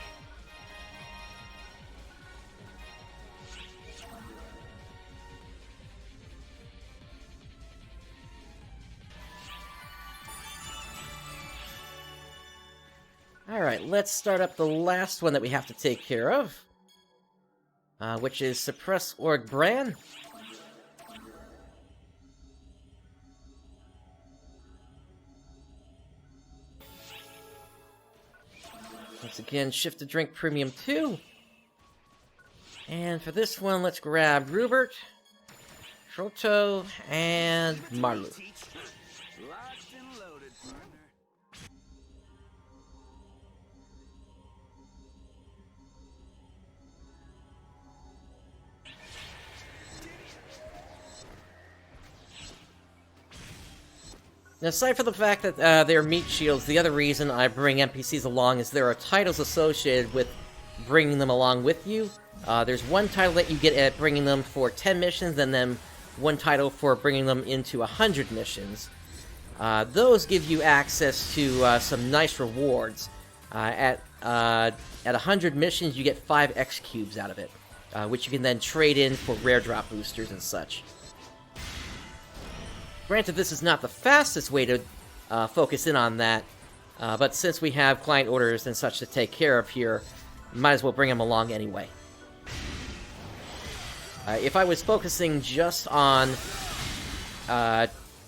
Alright, let's start up the last one that we have to take care of. Which is Suppress Org Bran. Once again, Shift to Drink Premium 2. And for this one, let's grab Rupert, Shoto, and Marlu. Locked and loaded, partner. Now, aside from the fact that they're meat shields, the other reason I bring NPCs along is there are titles associated with bringing them along with you. There's one title that you get at bringing them for 10 missions, and then one title for bringing them into 100 missions. Those give you access to some nice rewards. At 100 missions, you get 5 X cubes out of it, which you can then trade in for rare drop boosters and such. Granted, this is not the fastest way to focus in on that, but since we have client orders and such to take care of here, might as well bring them along anyway. If I was focusing just on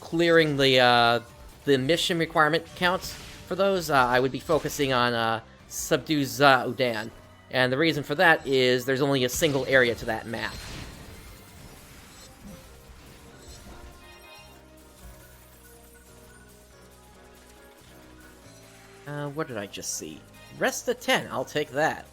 clearing the mission requirement counts for those, I would be focusing on Subdue Za-Udan. And the reason for that is there's only a single area to that map. What did I just see? Rest of 10, I'll take that.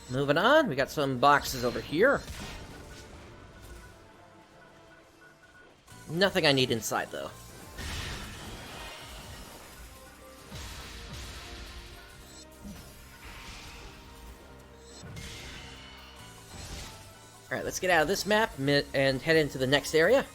Moving on, we got some boxes over here. Nothing I need inside, though. Alright, let's get out of this map and head into the next area.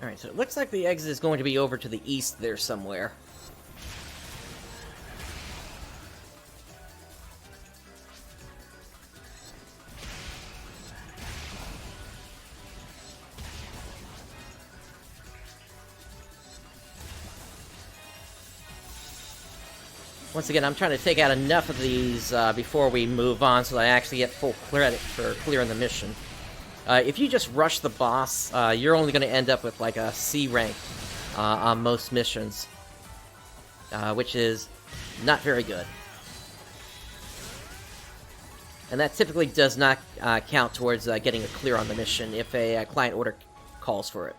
Alright, so it looks like the exit is going to be over to the east there somewhere. Once again, I'm trying to take out enough of these before we move on so that I actually get full credit for clearing the mission. If you just rush the boss, you're only going to end up with like a C rank on most missions, which is not very good. And that typically does not count towards getting a clear on the mission if a client order calls for it.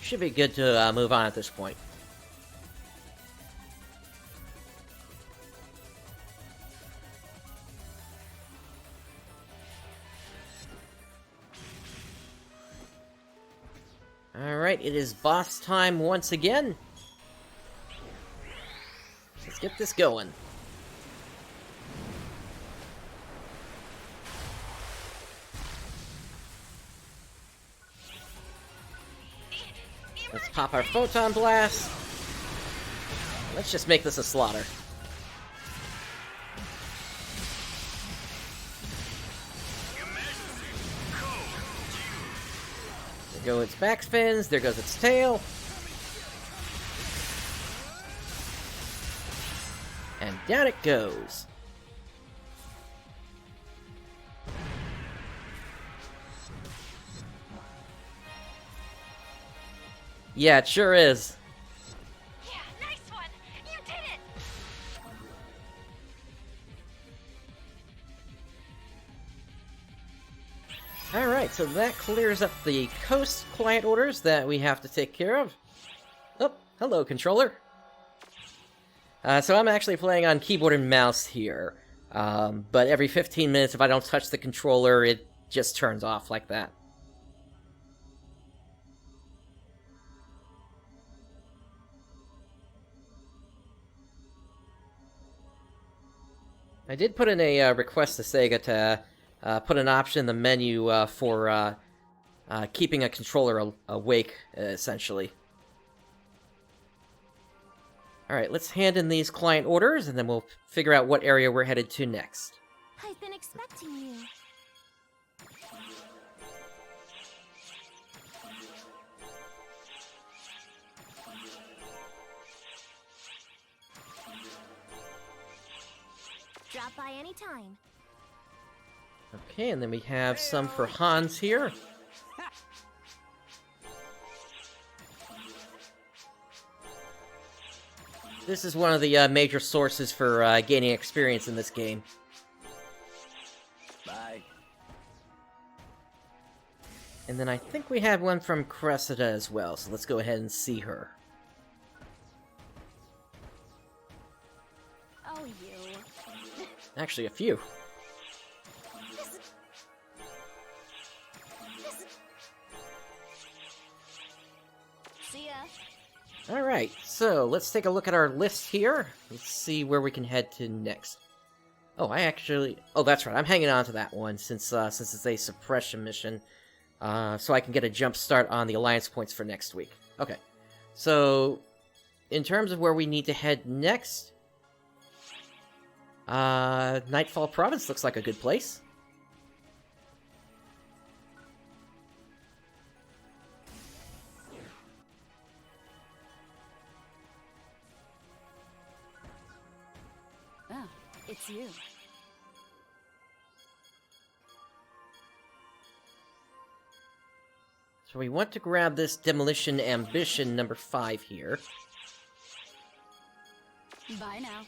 Should be good to move on at this point. Alright, it is boss time once again. Let's get this going. Let's pop our Photon Blast. Let's just make this a slaughter. There go its back fins, there goes its tail. And down it goes. Yeah, it sure is. Yeah, nice one! You did it! Alright, so that clears up the coast client orders that we have to take care of. Oh, hello, controller. So I'm actually playing on keyboard and mouse here. But every 15 minutes, if I don't touch the controller, it just turns off like that. I did put in a request to Sega to put an option in the menu for keeping a controller awake, essentially. Alright, let's hand in these client orders, and then we'll figure out what area we're headed to next. I've been expecting you. Drop by anytime. Okay, and then we have some for Hans here. This is one of the major sources for gaining experience in this game. Bye. And then I think we have one from Cressida as well, so let's go ahead and see her. Oh, you. Actually, a few. See ya. Alright, so let's take a look at our list here. Let's see where we can head to next. Oh, oh, that's right, I'm hanging on to that one since it's a suppression mission. So I can get a jump start on the alliance points for next week. Okay, so in terms of where we need to head next, Nightfall Province looks like a good place. Oh, it's you. So we want to grab this Demolition Ambition number 5 here. Bye now.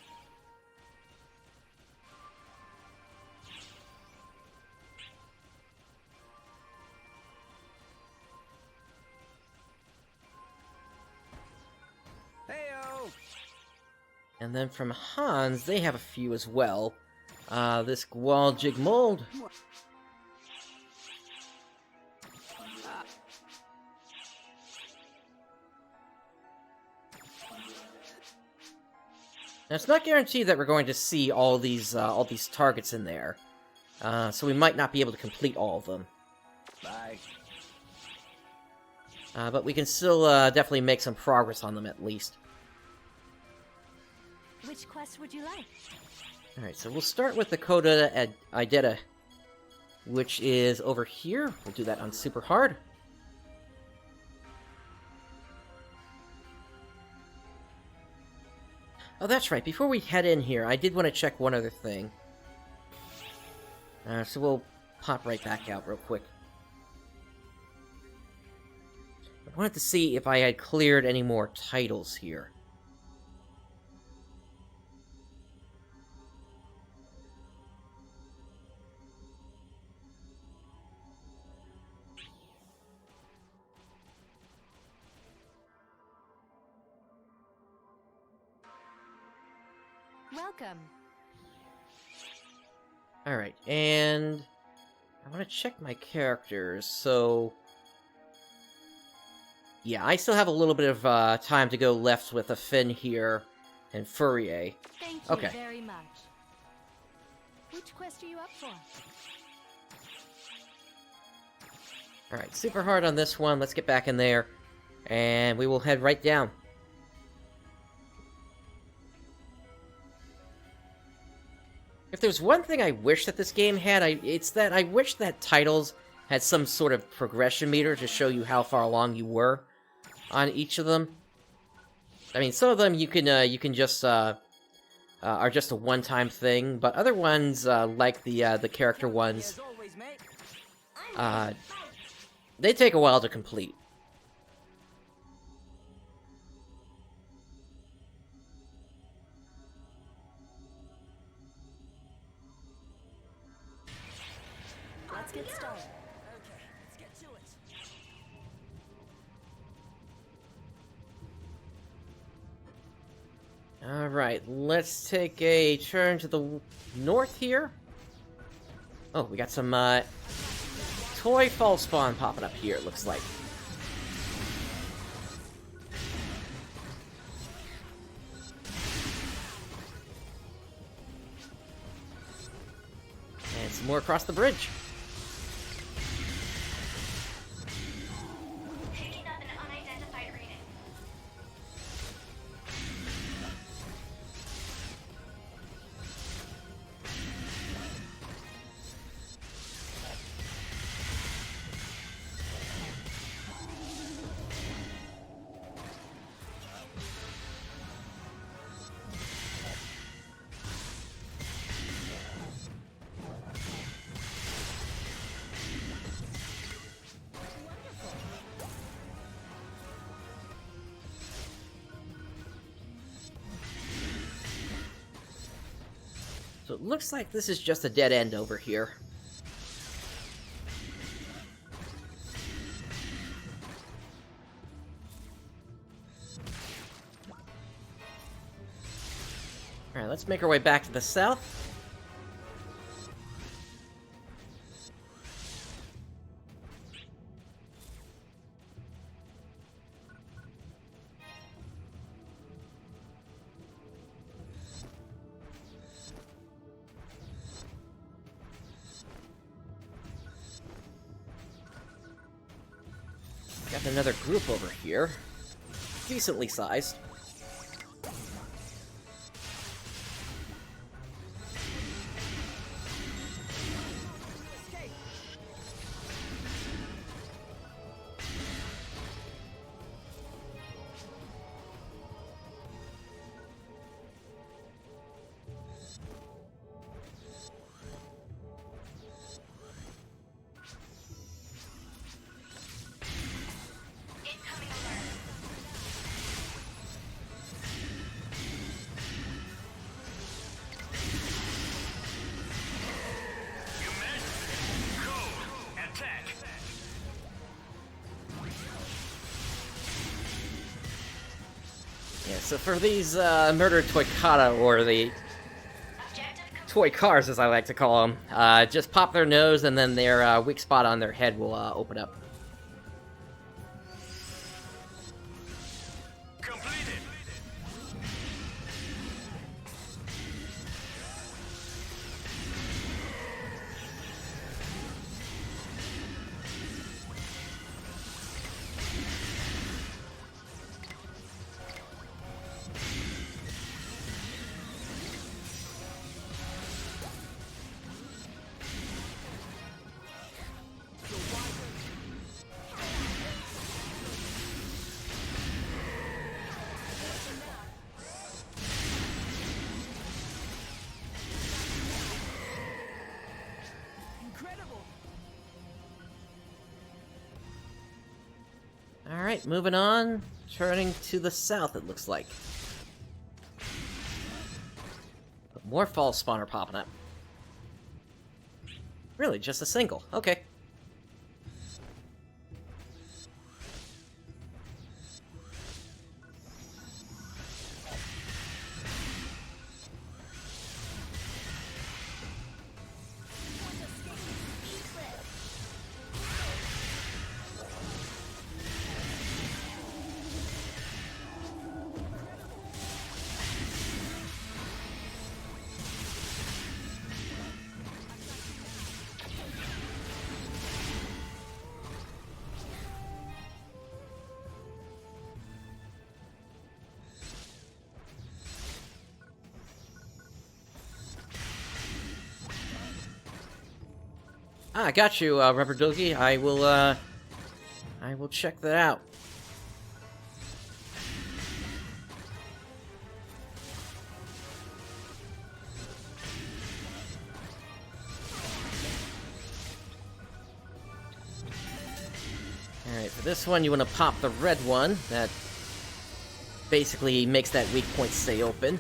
Heyo! And then from Hans, they have a few as well. This Gwaljig Mold. Now, it's not guaranteed that we're going to see all these targets in there, so we might not be able to complete all of them. Bye. But we can still definitely make some progress on them at least. Which quest would you like? Alright, so we'll start with the Coda Idetta, which is over here. We'll do that on super hard. Oh, that's right. Before we head in here, I did want to check one other thing. So we'll pop right back out real quick. I wanted to see if I had cleared any more titles here. Welcome. Alright, and I want to check my characters, so... Yeah, I still have a little bit of time to go left with a Finn here and Furrier. Thank you Okay. very much. Which quest are you up for? Alright, super hard on this one. Let's get back in there, and we will head right down. If there's one thing I wish that this game had, it's that I wish that titles had some sort of progression meter to show you how far along you were on each of them. I mean, some of them you can just are just a one-time thing, but other ones like the character ones, they take a while to complete. Let's get started. Okay, let's get to it. Alright, let's take a turn to the north here. Oh, we got some toy fall spawn popping up here, it looks like. And some more across the bridge. Picking up an unidentified reading. it looks like this is just a dead end over here. Alright, let's make our way back to the south. Got another group over here. Decently sized. Yeah, so for these murdered Toykata, or the toy cars as I like to call them, just pop their nose and then their weak spot on their head will open up. Completed. Alright, moving on. Turning to the south, it looks like. But more false spawner popping up. Really, just a single. Okay. Ah, I got you, Rubber Doogie. I will check that out. Alright, for this one, you want to pop the red one. That basically makes that weak point stay open.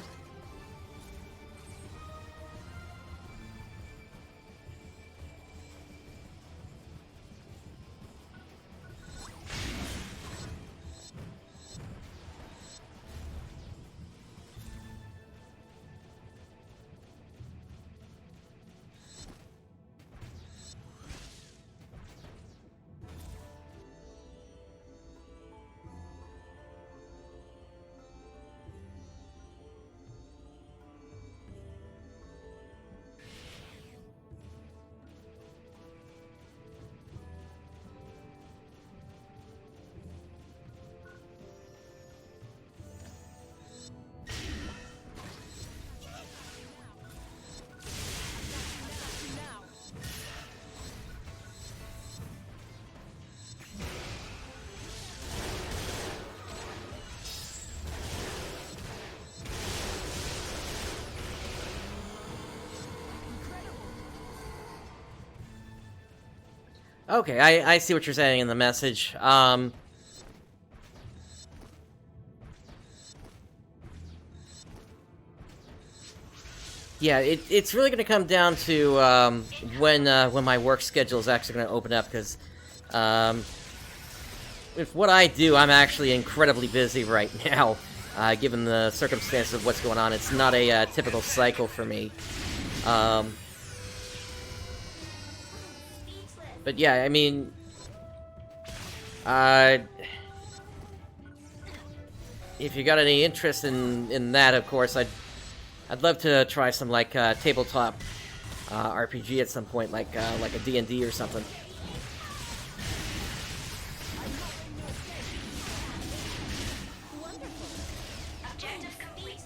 Okay, I see what you're saying in the message. Yeah, it's really going to come down to when my work schedule is actually going to open up, because with what I do, I'm actually incredibly busy right now, given the circumstances of what's going on. It's not a typical cycle for me. But yeah, I mean, if you got any interest in that, of course, I'd love to try some like tabletop RPG at some point, like a D&D or something. Objective complete.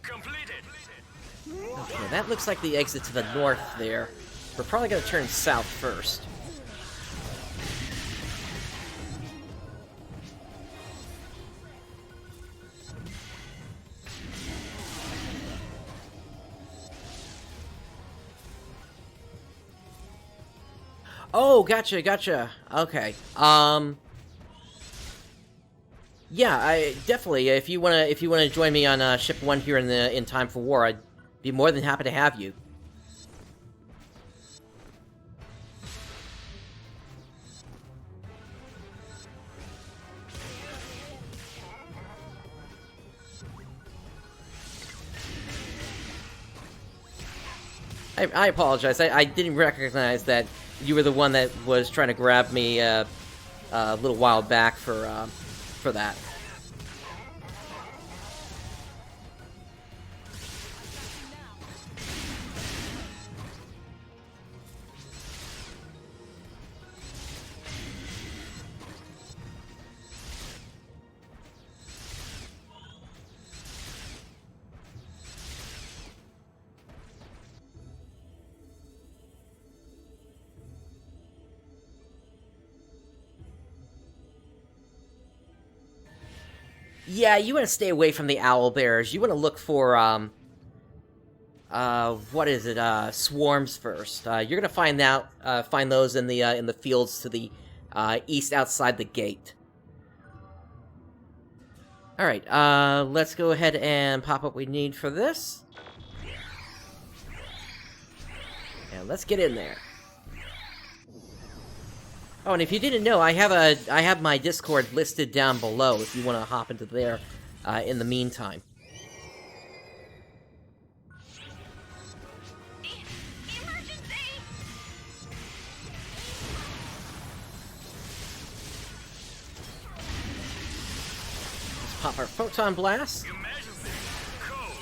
Completed. Okay, that looks like the exit to the north there. We're probably gonna turn south first. Oh, gotcha. Okay. Yeah, I definitely. If you wanna join me on ship 1 here in Time for War, I'd be more than happy to have you. I apologize. I didn't recognize that you were the one that was trying to grab me a little while back for that. Yeah, you want to stay away from the owl bears. You want to look for what is it? Swarms first. You're gonna find those in the fields to the east outside the gate. All right. Let's go ahead and pop what we need for this, and let's get in there. Oh, and if you didn't know, I have my Discord listed down below if you want to hop into there in the meantime. Emergency! Let's pop our photon blast. Emergency. Code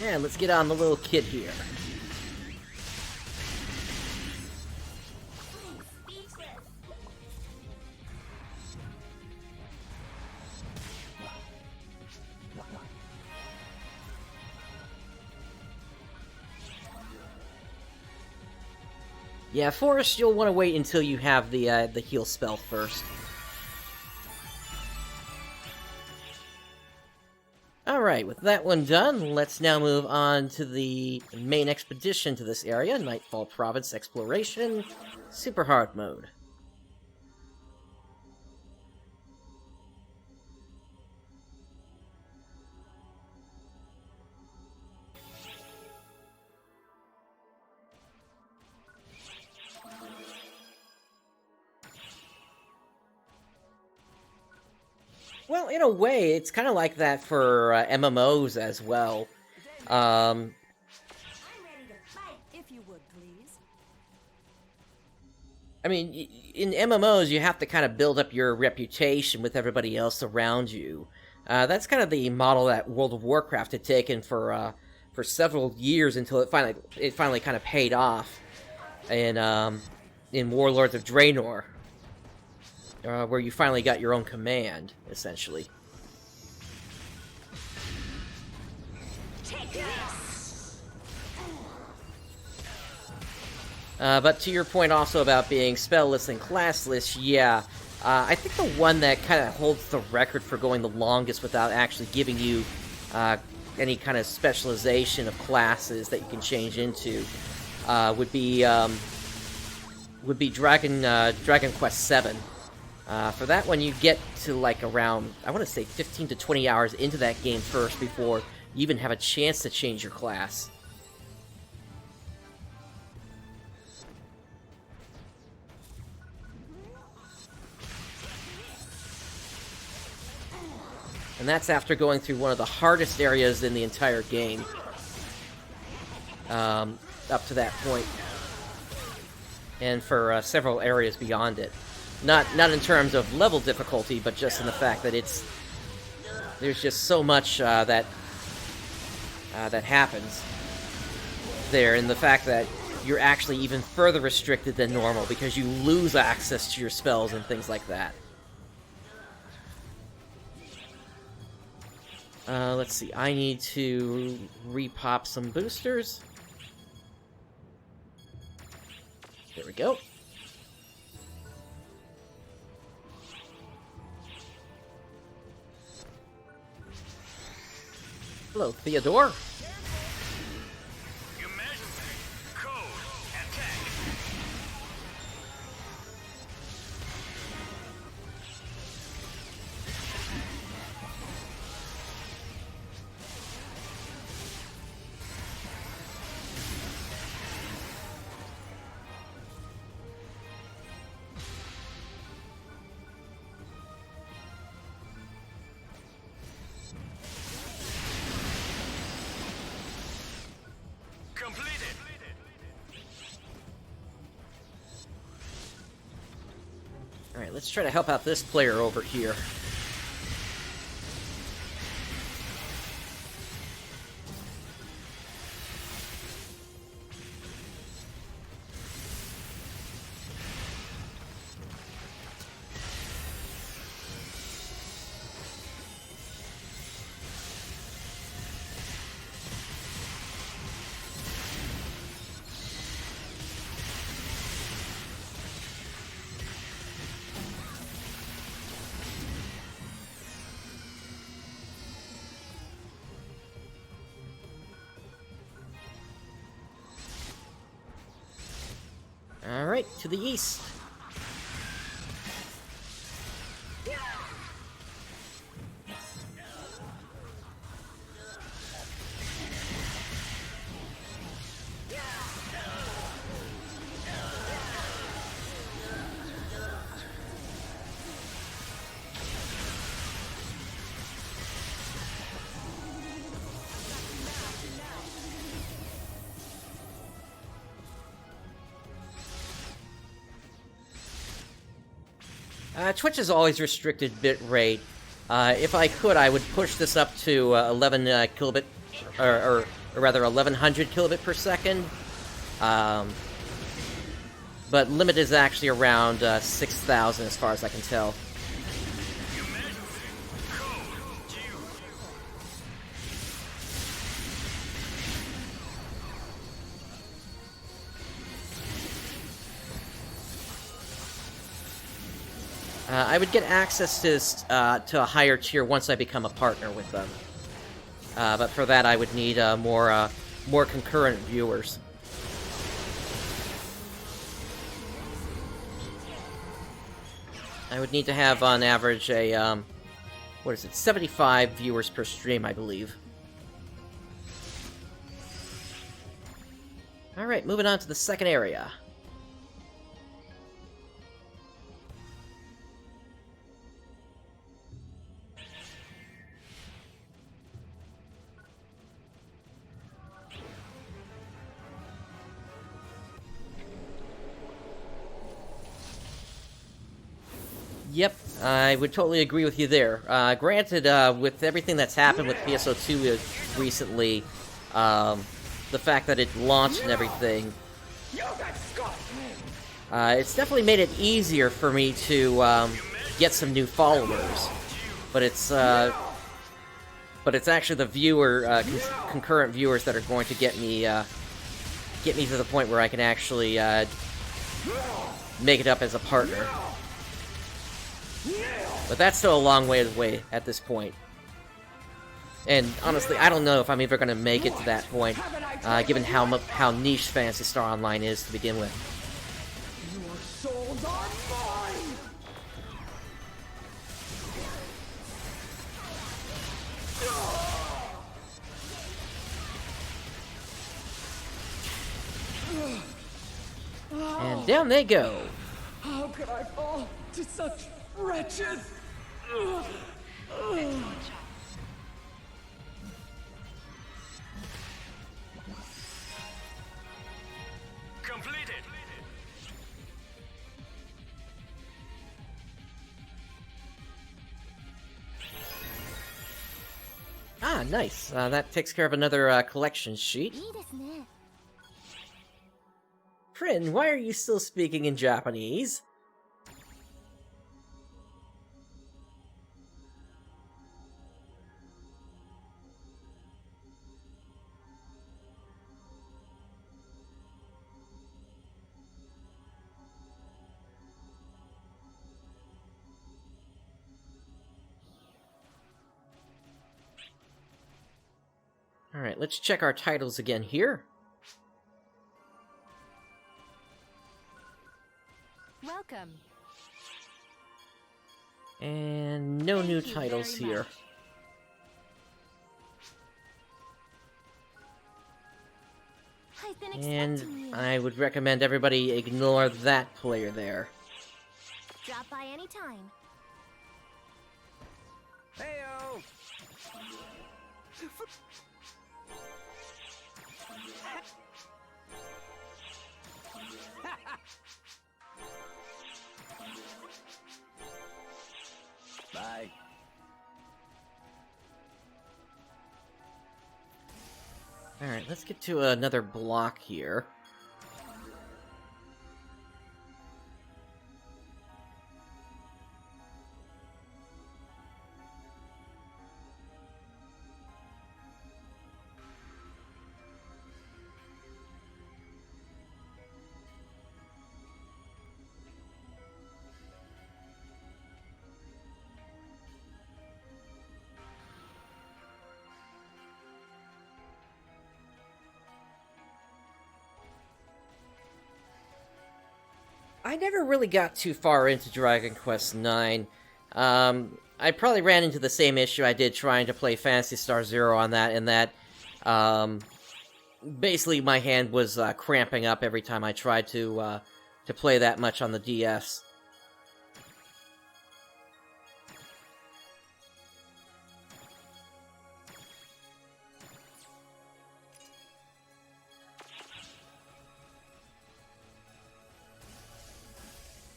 due. And let's get on the little kid here. Yeah, Forrest, you'll want to wait until you have the heal spell first. Alright, with that one done, let's now move on to the main expedition to this area, Nightfall Province Exploration, Super Hard Mode. Well, in a way, it's kind of like that for MMOs as well. I'm ready to fight, if you would, please. I mean, in MMOs, you have to kind of build up your reputation with everybody else around you. That's kind of the model that World of Warcraft had taken for several years until it finally kind of paid off in Warlords of Draenor. Where you finally got your own command, essentially. But to your point also about being spellless and classless, yeah, I think the one that kind of holds the record for going the longest without actually giving you any kind of specialization of classes that you can change into would be Dragon Quest VII. For that one, you get to like around, I want to say 15 to 20 hours into that game first before you even have a chance to change your class. And that's after going through one of the hardest areas in the entire game. Up to that point. And for several areas beyond it. Not in terms of level difficulty, but just in the fact that there's just so much that happens there, and the fact that you're actually even further restricted than normal because you lose access to your spells and things like that. Let's see, I need to repop some boosters. There we go. Hello, Theodore. Your Majesty, code, attack. Completed. Alright, let's try to help out this player over here. Alright, to the east. Twitch has always restricted bitrate. If I could, I would push this up to 11 kilobit, or rather 1100 kilobit per second. But limit is actually around 6,000 as far as I can tell. Your Majesty, code, due. I would get access to a higher tier once I become a partner with them. But for that, I would need more concurrent viewers. I would need to have, on average, a, 75 viewers per stream, I believe. Alright, moving on to the second area. Yep, I would totally agree with you there. Granted, with everything that's happened with PSO2 recently, the fact that it launched and everything, it's definitely made it easier for me to get some new followers. But it's actually the concurrent viewers that are going to get me to the point where I can actually make it up as a partner. But that's still a long way away at this point. And honestly, I don't know if I'm ever going to make it to that point, given how niche Phantasy Star Online is to begin with. Your souls are mine! And down they go. How could I fall to such wretches? Completed. Ah, nice. That takes care of another collection sheet. いいですね。 Prin, why are you still speaking in Japanese? Alright, let's check our titles again here. Welcome. And no new Thank you titles very here. much. I've been And expecting you. I would recommend everybody ignore that player there. Drop by anytime. Heyo! Bye. Alright, let's get to another block here. I never really got too far into Dragon Quest IX. I probably ran into the same issue I did trying to play Phantasy Star Zero on that, in that, basically my hand was cramping up every time I tried to play that much on the DS.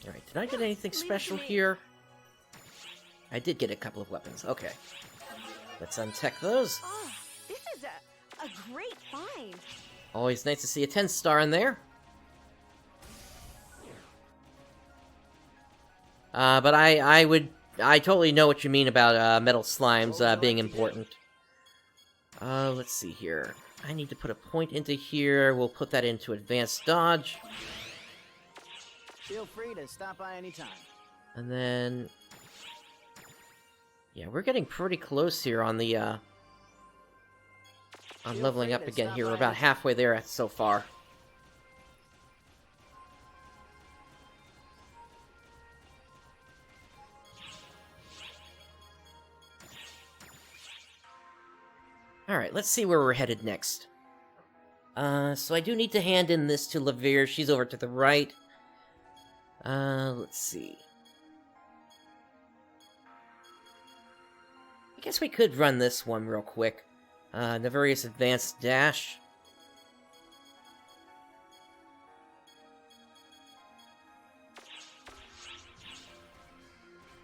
Alright, did I get anything special here? I did get a couple of weapons. Okay. Let's untech those. Oh, this is a great find. Always nice to see a 10-star in there. But I totally know what you mean about metal slimes being important. Let's see here. I need to put a point into here. We'll put that into advanced dodge. Feel free to stop by anytime. And then... yeah, we're getting pretty close here on the, on leveling up again here. We're about halfway there so far. Alright, let's see where we're headed next. So I do need to hand in this to Lavere. She's over to the right. Let's see. I guess we could run this one real quick. Naverius Advanced Dash.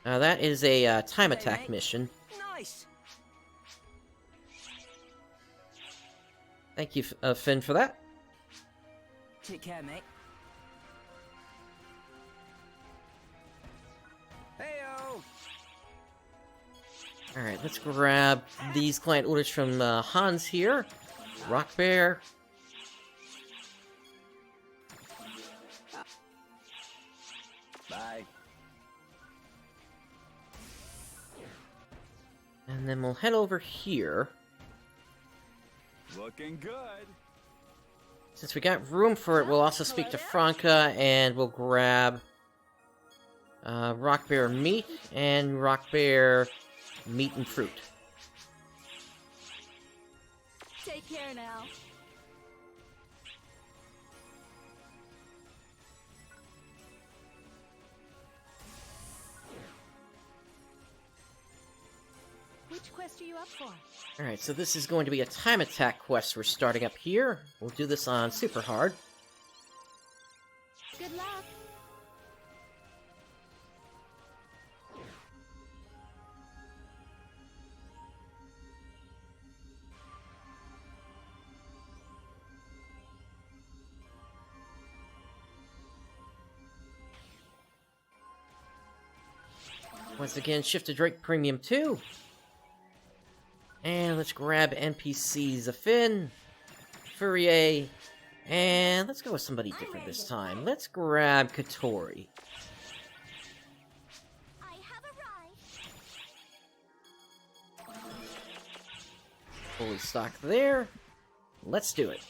That is a time attack mission. Nice. Thank you, Finn, for that. Take care, mate. Heyo! Alright, let's grab these client orders from Hans here. Rock Bear. Bye. And And then we'll head over here. Looking good. Since we got room for it, we'll also speak to Franca, and we'll grab Rock Bear meat and Rock Bear meat and fruit. Take care now. Which quest are you up for? Alright, so this is going to be a time attack quest we're starting up here. We'll do this on super hard. Good luck. Once again, shift to Drake Premium 2. And let's grab NPCs, Zafin, Fourier, and let's go with somebody different this time. Let's grab Katori. I have arrived. Fully stocked there. Let's do it.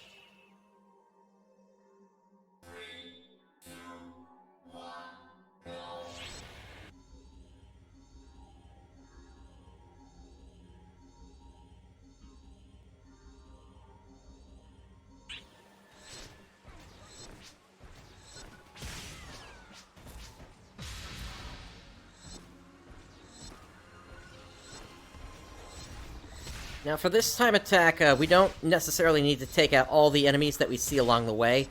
Now for this time attack, we don't necessarily need to take out all the enemies that we see along the way.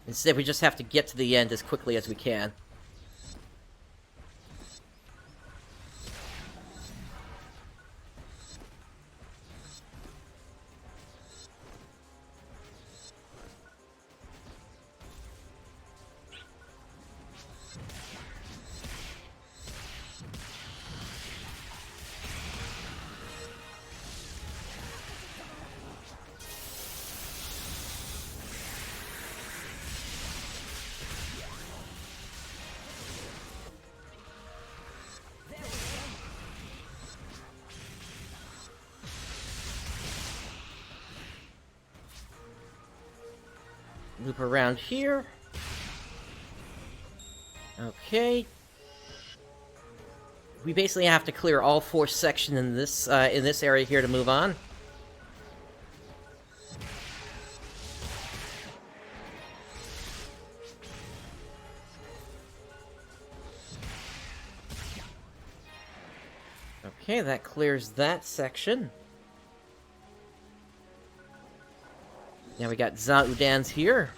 Instead, we just have to get to the end as quickly as we can. Loop around here. Okay. We basically have to clear all 4 sections in this area here to move on. Okay, that clears that section. Now we got Zaudans here.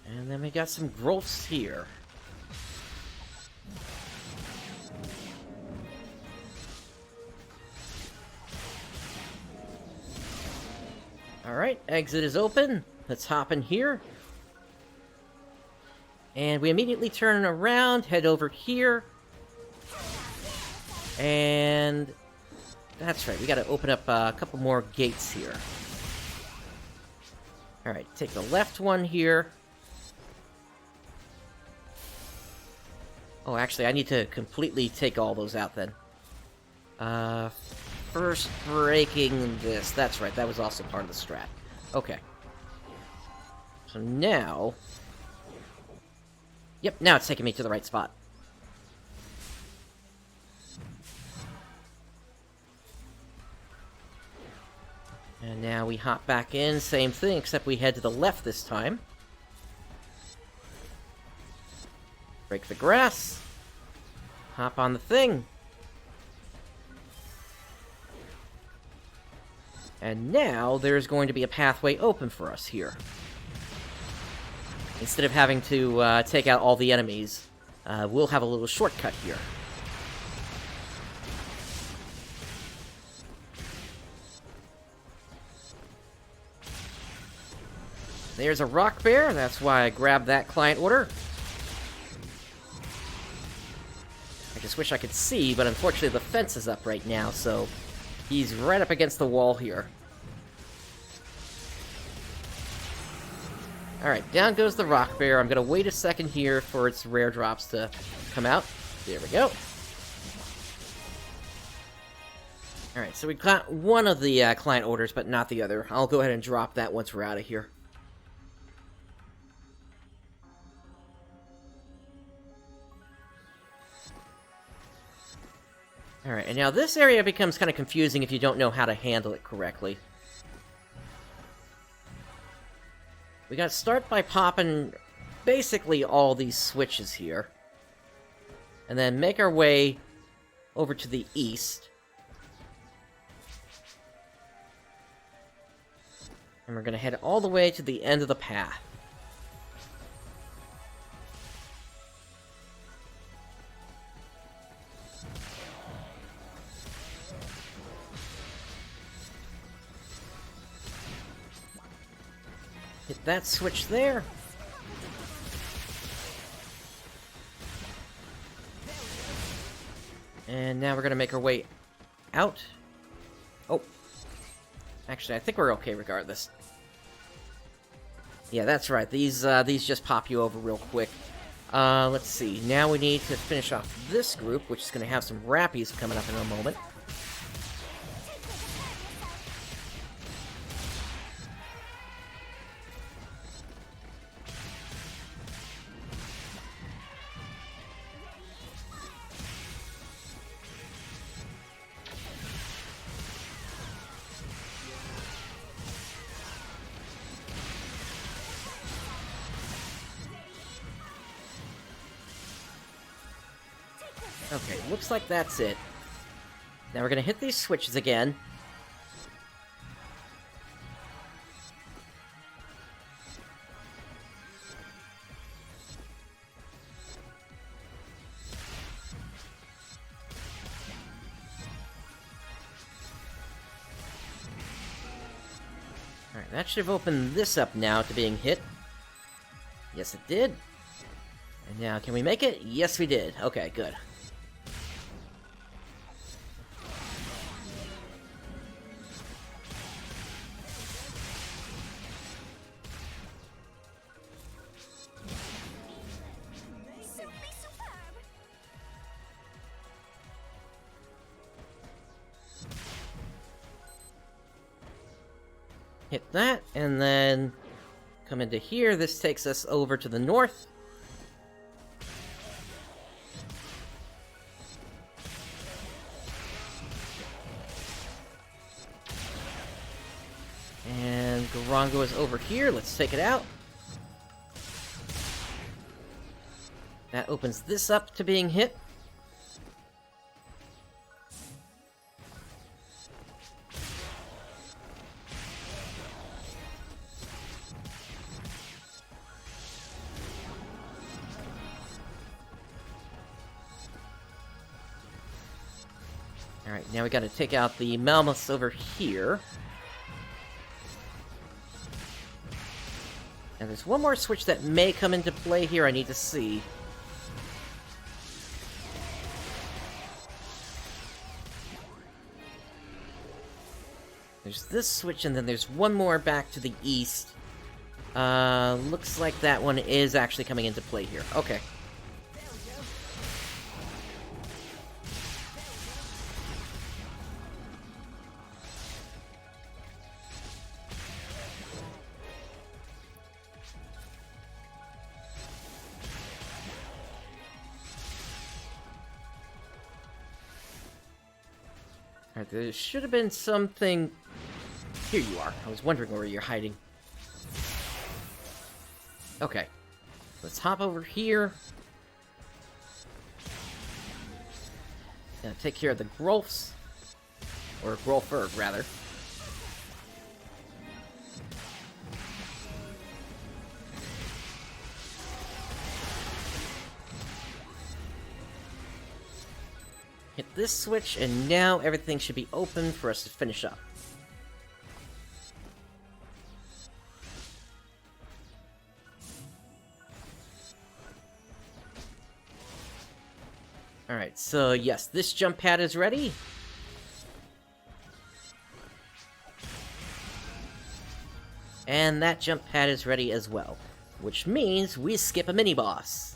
And then we got some growths here. Alright, exit is open. Let's hop in here. And we immediately turn around, head over here. And that's right, we gotta open up a couple more gates here. Alright, take the left one here. Oh, actually, I need to completely take all those out then. First breaking this. That's right, that was also part of the strat. Okay. So now... Yep, now it's taking me to the right spot. And now we hop back in, same thing, except we head to the left this time. Break the grass. Hop on the thing. And now there's going to be a pathway open for us here. Instead of having to take out all the enemies, we'll have a little shortcut here. There's a rock bear, that's why I grabbed that client order. just wish I could see, but unfortunately the fence is up right now, so he's right up against the wall here. Alright, down goes the rock bear. I'm gonna wait a second here for its rare drops to come out. There we go. Alright, so we got one of the client orders, but not the other. I'll go ahead and drop that once we're out of here. Alright, and now this area becomes kind of confusing if you don't know how to handle it correctly. We gotta start by popping basically all these switches here. And then make our way over to the east. And we're gonna head all the way to the end of the path. Hit that switch there. And now we're gonna make our way out. Oh. Actually, I think we're okay regardless. Yeah, that's right. These just pop you over real quick. Let's see. Now we need to finish off this group, which is gonna have some rappies coming up in a moment. Okay, looks like that's it. Now we're gonna hit these switches again. Alright, that should have opened this up now to being hit. Yes, it did. And now, can we make it? Yes, we did. Okay, good. Hit that, and then come into here. This takes us over to the north. And Garango is over here. Let's take it out. That opens this up to being hit. Alright, now we gotta take out the mammoths over here. And there's one more switch that may come into play here I need to see. There's this switch, and then there's one more back to the east. Looks like that one is actually coming into play here. Okay. Alright, there should have been something... Here you are. I was wondering where you're hiding. Okay. Let's hop over here. Gonna take care of the Grolfs. Or Grolfer, rather. Hit this switch, and now everything should be open for us to finish up. Alright, Alright, so yes, this jump pad is ready. And that jump pad is ready as well, which means we skip a mini-boss.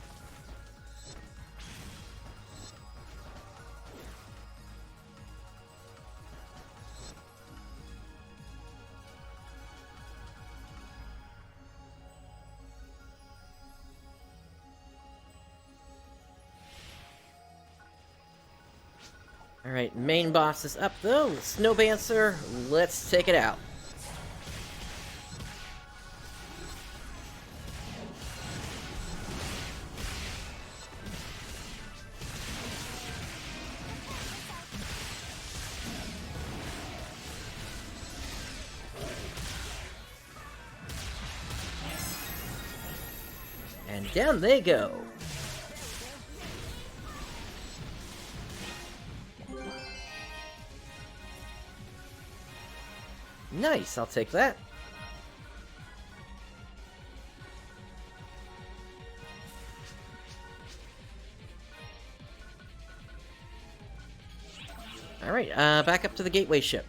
Alright, main boss is up though. Snowbancer, let's take it out. And down they go. Nice, I'll take that. Alright, back up to the gateway ship.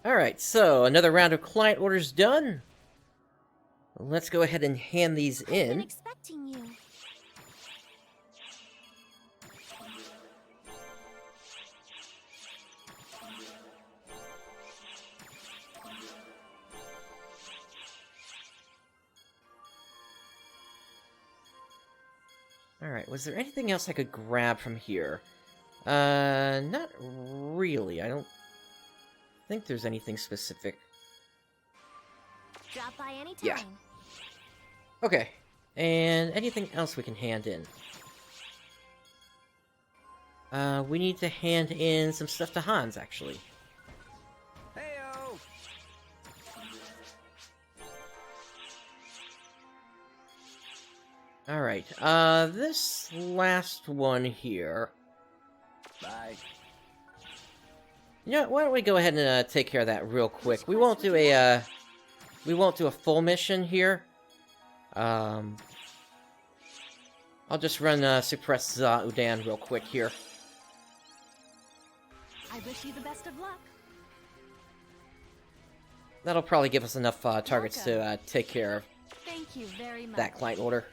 Alright, so another round of client orders done. Let's go ahead and hand these I've been in. expecting you. Alright, was there anything else I could grab from here? Not really. I don't think there's anything specific. Drop by anytime. Yeah. Okay, and anything else we can hand in? We need to hand in some stuff to Hans, actually. Heyo! Alright, this last one here... Bye. You know what, why don't we go ahead and take care of that real quick. We won't do a full mission here. I'll just run Suppress Udan real quick here. I wish you the best of luck. That'll probably give us enough targets to take care of Thank you very much. that client order.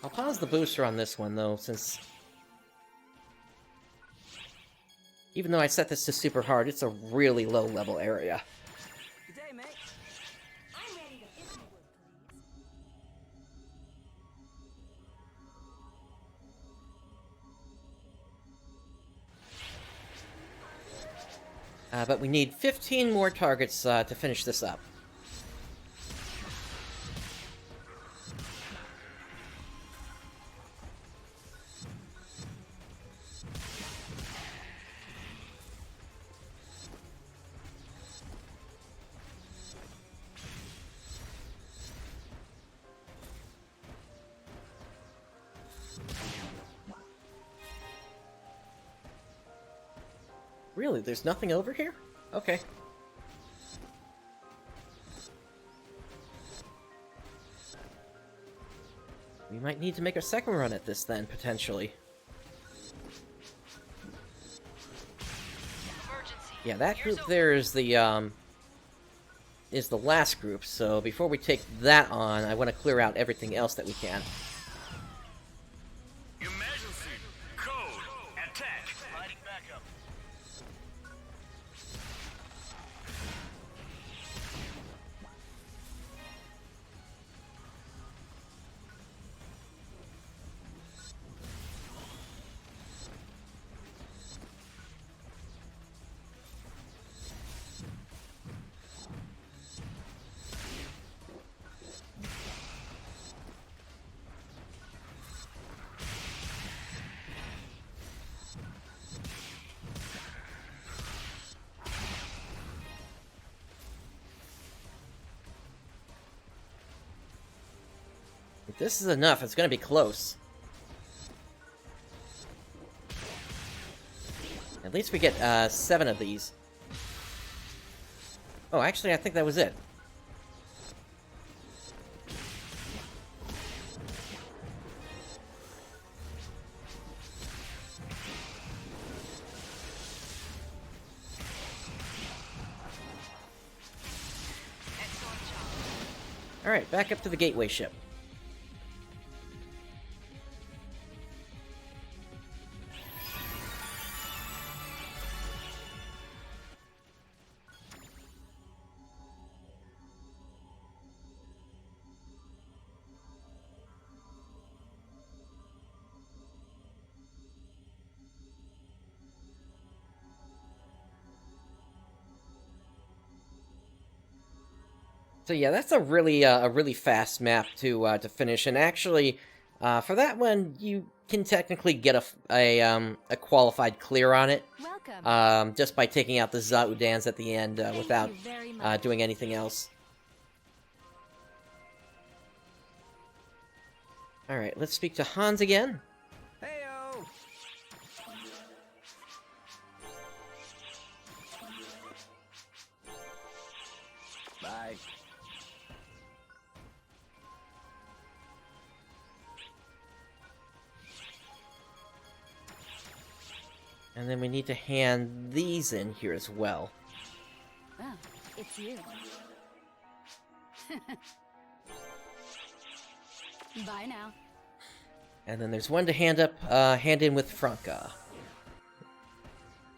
I'll pause the booster on this one, though, since... Even though I set this to super hard, it's a really low-level area. Good day, mate. I'm ready to if you would, please. But we need 15 more targets to finish this up. Really? There's nothing over here? Okay. We might need to make a second run at this then, potentially. Emergency. Yeah, that group there is the last group, so before we take that on, I want to clear out everything else that we can. Emergency. Code. Attack. Lighting backup. If this is enough, it's gonna be close. At least we get 7 of these. Oh, actually, I think that was it. Alright, back up to the gateway ship. So yeah, that's a really fast map to finish, and actually, for that one, you can technically get a qualified clear on it, Welcome. just by taking out the Zaudans at the end Thank without you very much. doing anything else. All right, let's speak to Hans again. Heyo! Bye. And then we need to hand these in here as well. Oh, it's you. Bye now. And then there's one to hand in with Franca.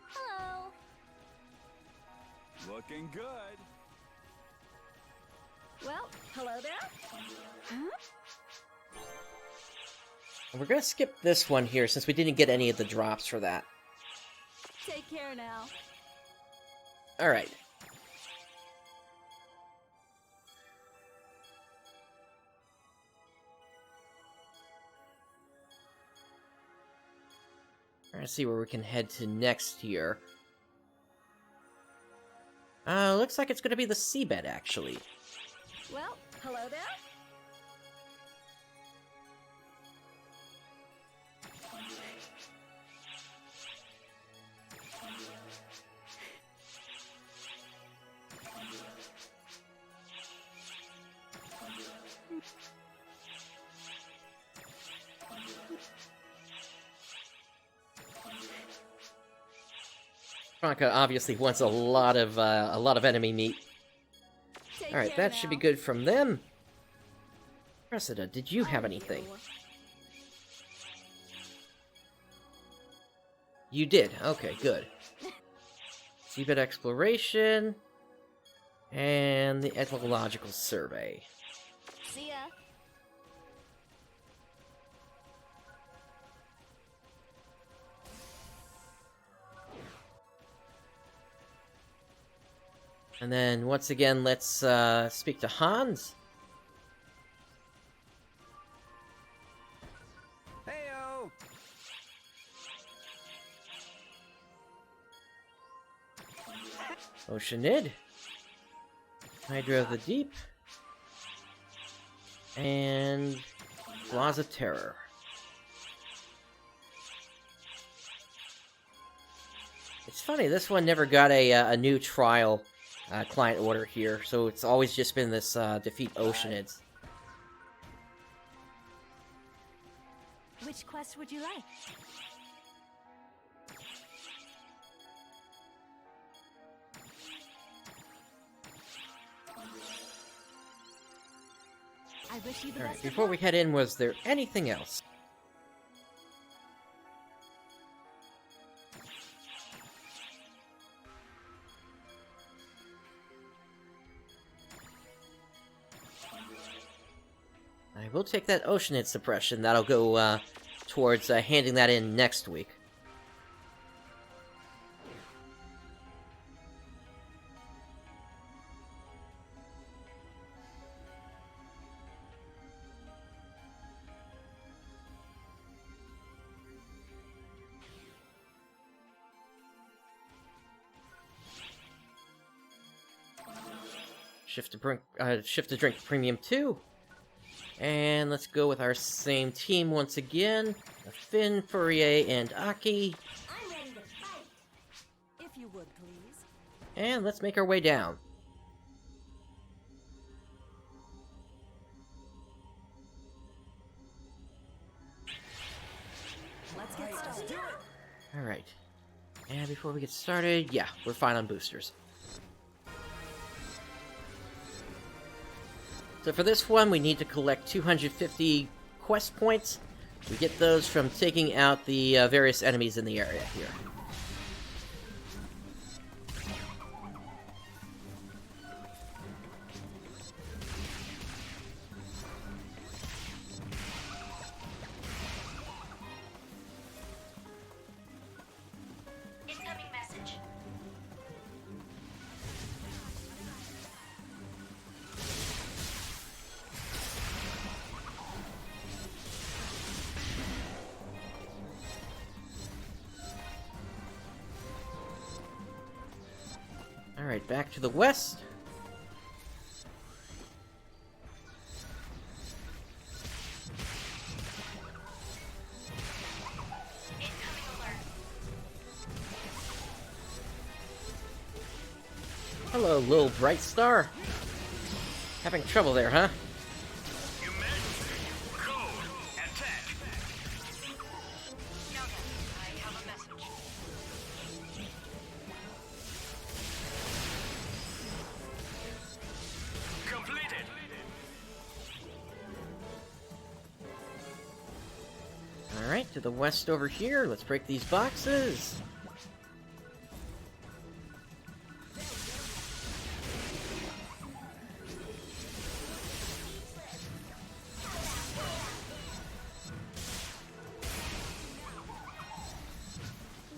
Hello. Looking good. Well, hello there. Huh? And we're gonna skip this one here since we didn't get any of the drops for that. Take care now. Alright. Let's see where we can head to next here. Looks like it's gonna be the seabed, actually. Well, hello there. Franca obviously wants a lot of enemy meat. Take Alright, care that should be now. good from them. Cressida, did you have anything? You did. Okay, good. Seabed exploration and the ecological survey. See ya. And then once again, let's speak to Hans. Heyo! Oceanid, Hydra of the Deep, and Plaza Terror. It's funny, this one never got a new trial client order here, so it's always just been this defeat Oceanids. Which quest would you like? I wish you the Alright, best of before luck. we head in, was there anything else? I will take that Oceanid suppression. That'll go towards handing that in next week. Shift to drink Premium 2. And let's go with our same team once again. Finn, Fourier, and Aki. I'm ready to fight. If you would, please. And let's make our way down. Let's get started. Alright. And before we get started, yeah, we're fine on boosters. So for this one, we need to collect 250 quest points. We get those from taking out the various enemies in the area here. Incoming message. Alright, back to the west. Incoming alert. Hello, little Brightstar. Having trouble there, huh? Your Majesty, code attack. No, I have a message. Completed. Alright, to the west over here. Let's break these boxes.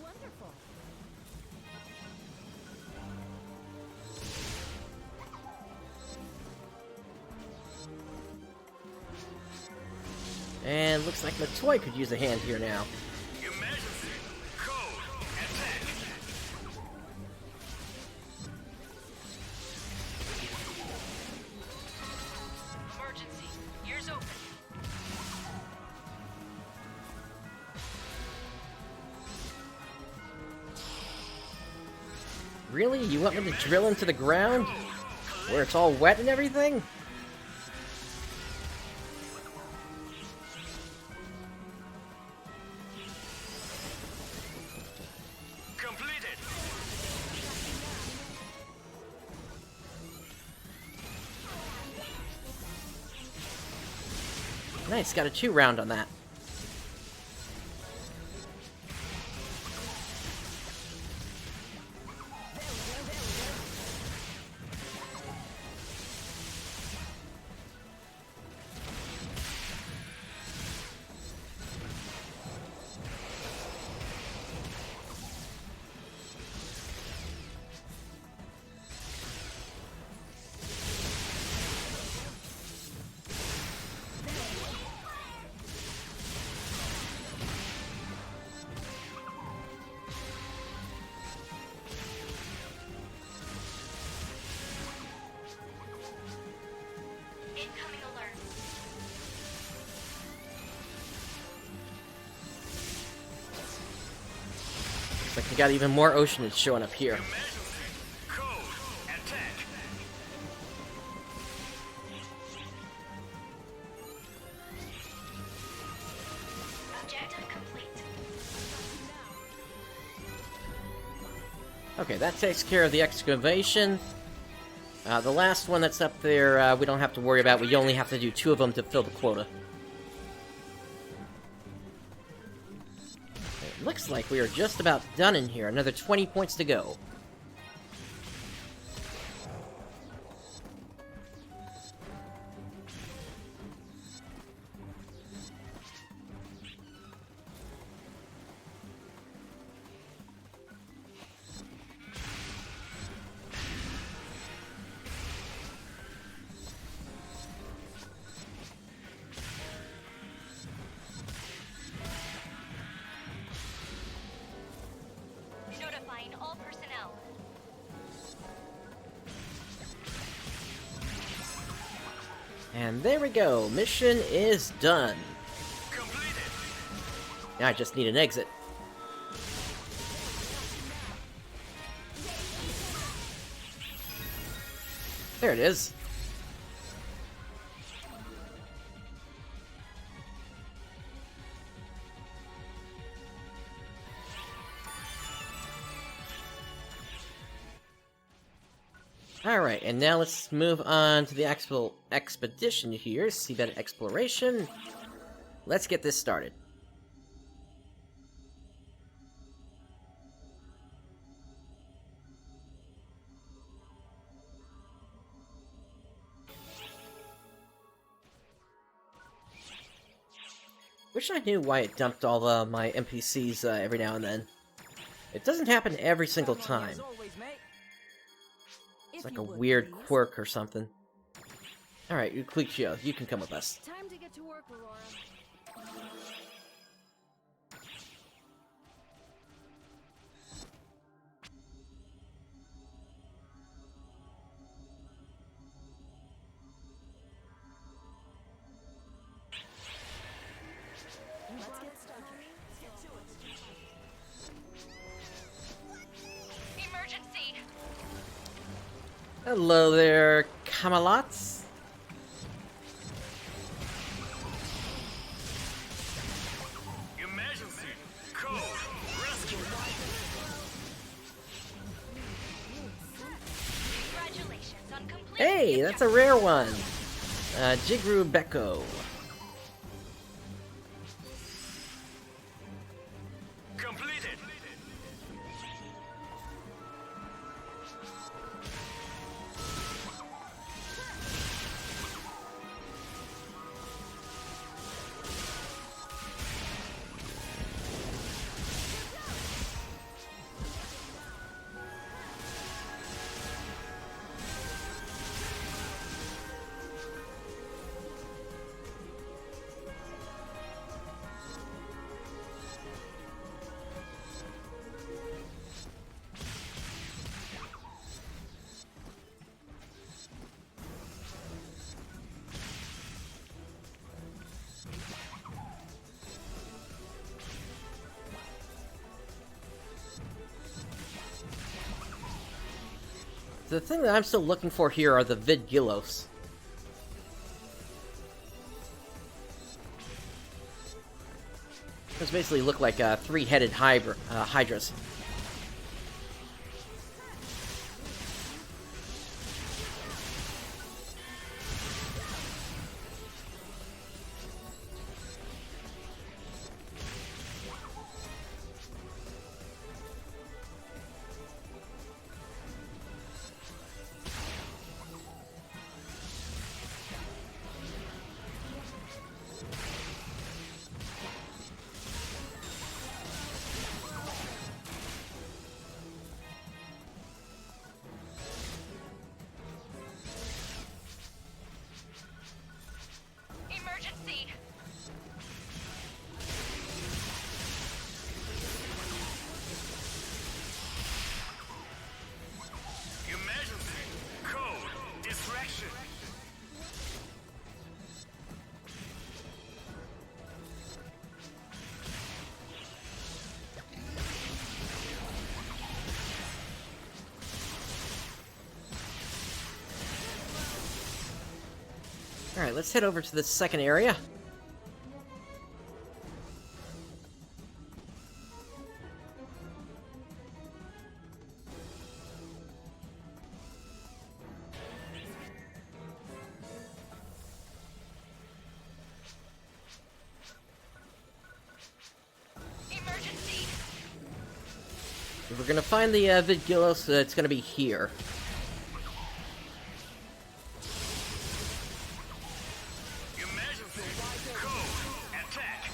Wonderful. And looks like Matoy could use a hand here now. Your Majesty, code attack. Emergency. Ears open. Really? You want me to drill into the ground? Where it's all wet and everything? Completed. Nice, got a 2-round on that. Incoming alert. Looks like we got even more oceanage showing up here. Your Majesty, code attack. Objective complete. Okay, that takes care of the excavation. The last one that's up there, we don't have to worry about. We only have to do 2 of them to fill the quota. It looks like we are just about done in here. Another 20 points to go. Notifying all personnel. And there we go. Mission is done. Completed. Now I just need an exit. There it is. Alright, and now let's move on to the actual expedition here, Seabed Exploration. Let's get this started. Wish I knew why it dumped all my NPCs every now and then. It doesn't happen every single time. As always, mate. It's like a weird quirk or something. Alright, Ecological, you can come with us. Time to get to work, Aurora. Let's get started. Emergency! Hello there, Camelots. Emergency. Code. Rescue. Congratulations on completing Hey, the that's a rare one. Jigru Beko. Completed. The thing that I'm still looking for here are the Vidgillos. Those basically look like three-headed hydras. Emergency! Emergency. Code. Distraction. Alright, let's head over to the second area. Emergency! If we're gonna find the Vidgillos, it's gonna be here. Emergency. Code. Attack.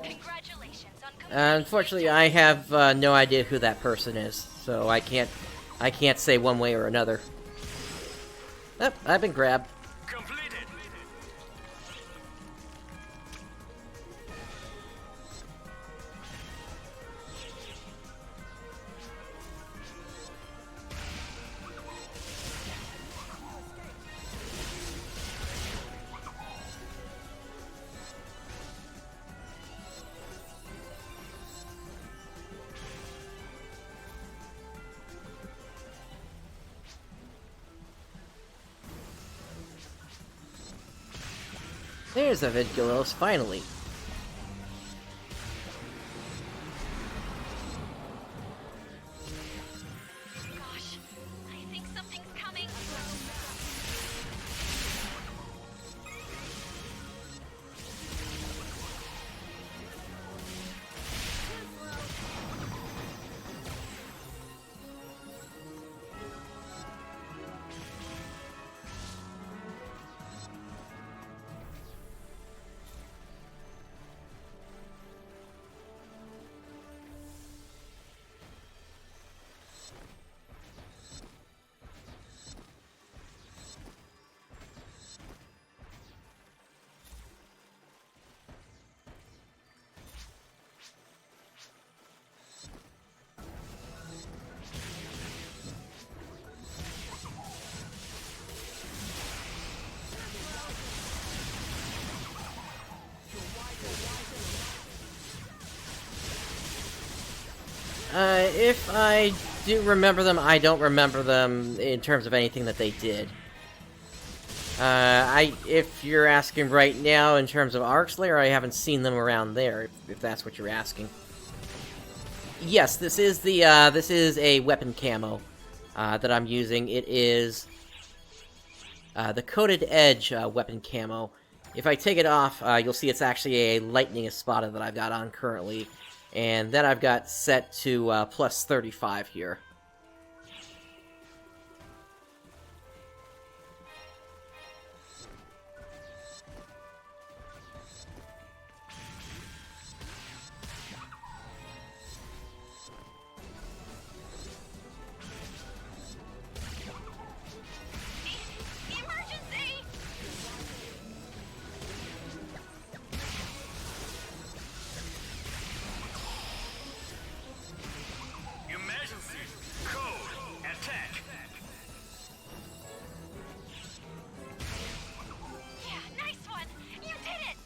Congratulations on completing Unfortunately, I have no idea who that person is, so I can't say one way or another. Oh, I've been grabbed. Completed. There's a Vidgilos, finally. Gosh, I think something's coming. If I do remember them, I don't remember them in terms of anything that they did. If you're asking right now in terms of Arkslayer, I haven't seen them around there, if that's what you're asking. Yes, this is a weapon camo, that I'm using. It is, the Coated Edge, weapon camo. If I take it off, you'll see it's actually a Lightning Espada that I've got on currently. And then I've got set to, plus 35 here. Emergency! Emergency! Code! Attack! Yeah, nice one! You did it!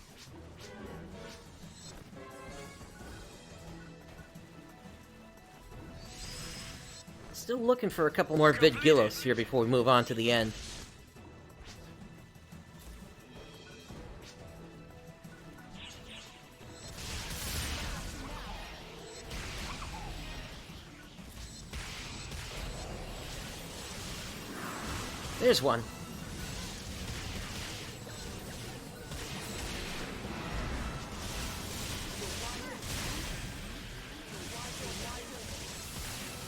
Still looking for a couple more Vidgilos here before we move on to the end. There's one.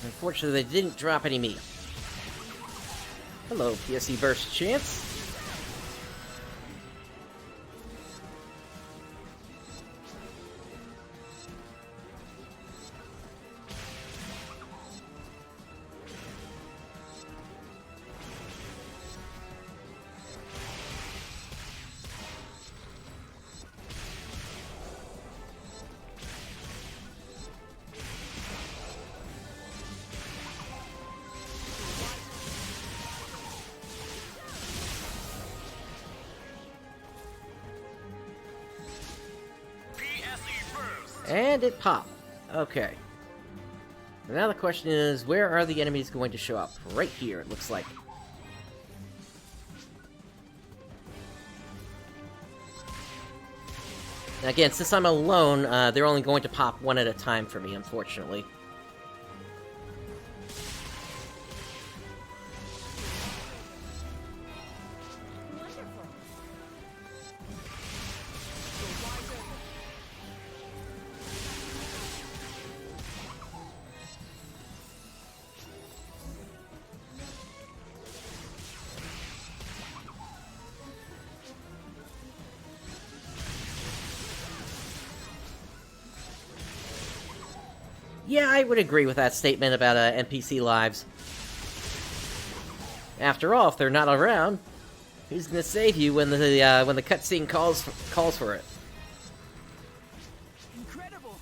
Unfortunately, they didn't drop any meat. Hello, PSE Burst Chance. And it popped. Okay. Now the question is, where are the enemies going to show up? Right here, it looks like. Now again, since I'm alone, they're only going to pop one at a time for me, unfortunately. Yeah, I would agree with that statement about NPC lives. After all, if they're not around, who's gonna save you when the cutscene calls for it? Incredible.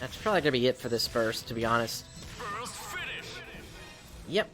That's probably gonna be it for this burst, to be honest. Burst finish! Yep.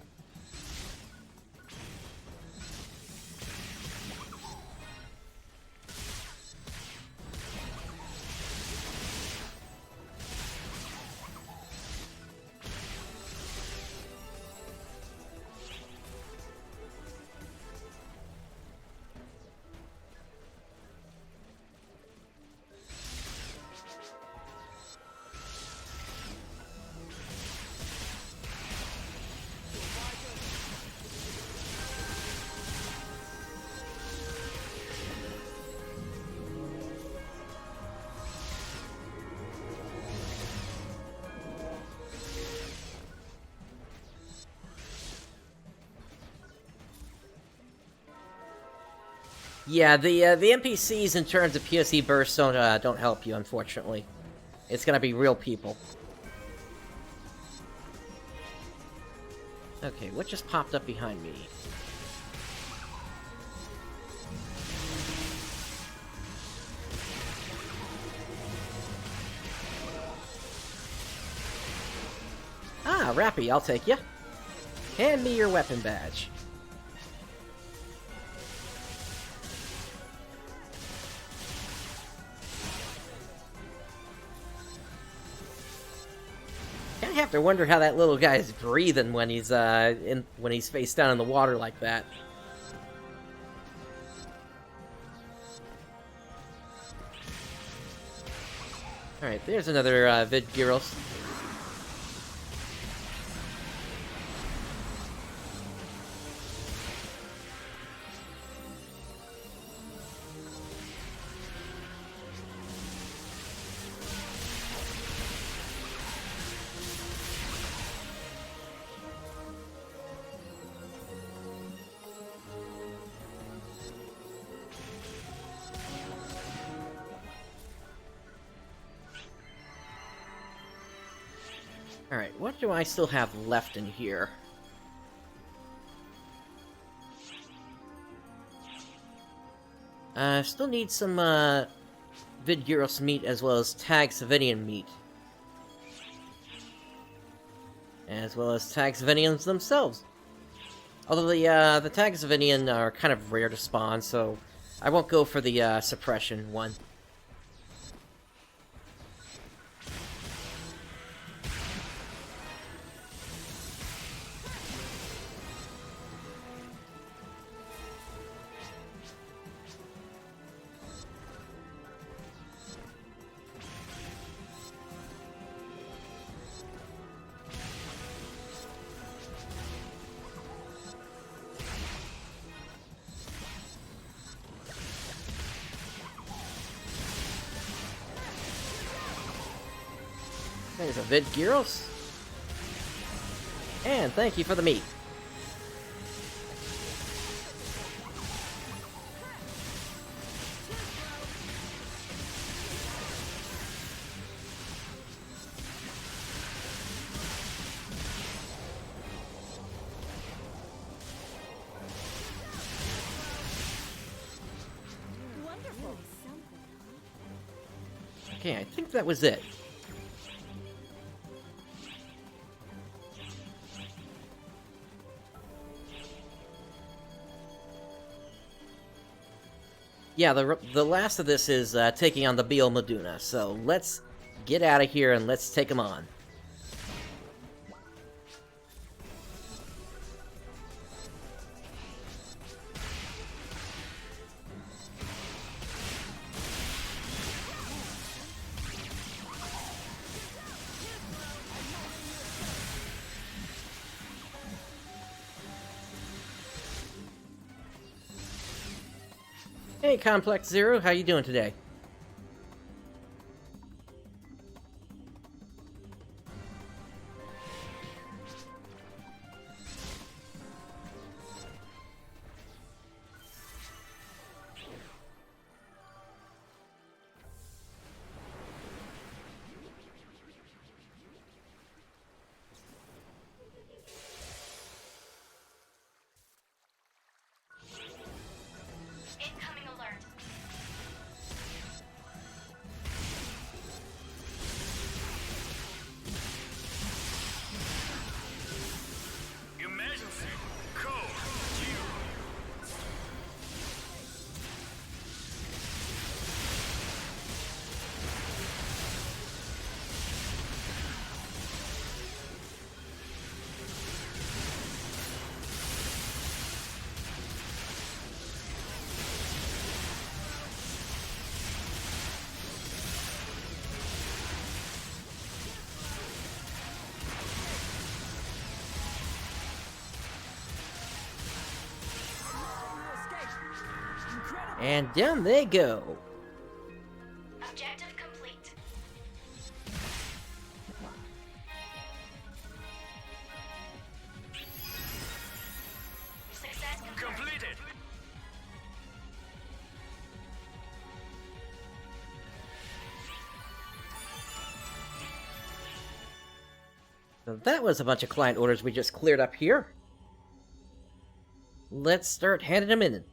Yeah, the NPCs in terms of POC bursts don't help you, unfortunately. It's gonna be real people. Okay, what just popped up behind me? Ah, Rappy, I'll take ya. Hand me your weapon badge. I have to wonder how that little guy's breathing when he's when he's face down in the water like that. All right, there's another Vid Gyros. Alright, what do I still have left in here? Still need some, Vidgyros meat as well as Tag Savinian meat. As well as Tag Savinians themselves. Although the Tag Savinian are kind of rare to spawn, so I won't go for the, suppression one. There's a Vid Gyros. And thank you for the meat. Wonderful. Okay, I think that was it. Yeah, the last of this is taking on the Beal Meduna, so let's get out of here and let's take them on. Hey, Complex Zero, how you doing today? Incoming alert. Emergency. Code. And down they go. Objective complete. Success confirmed. Completed. So that was a bunch of client orders we just cleared up here. Let's start handing them in.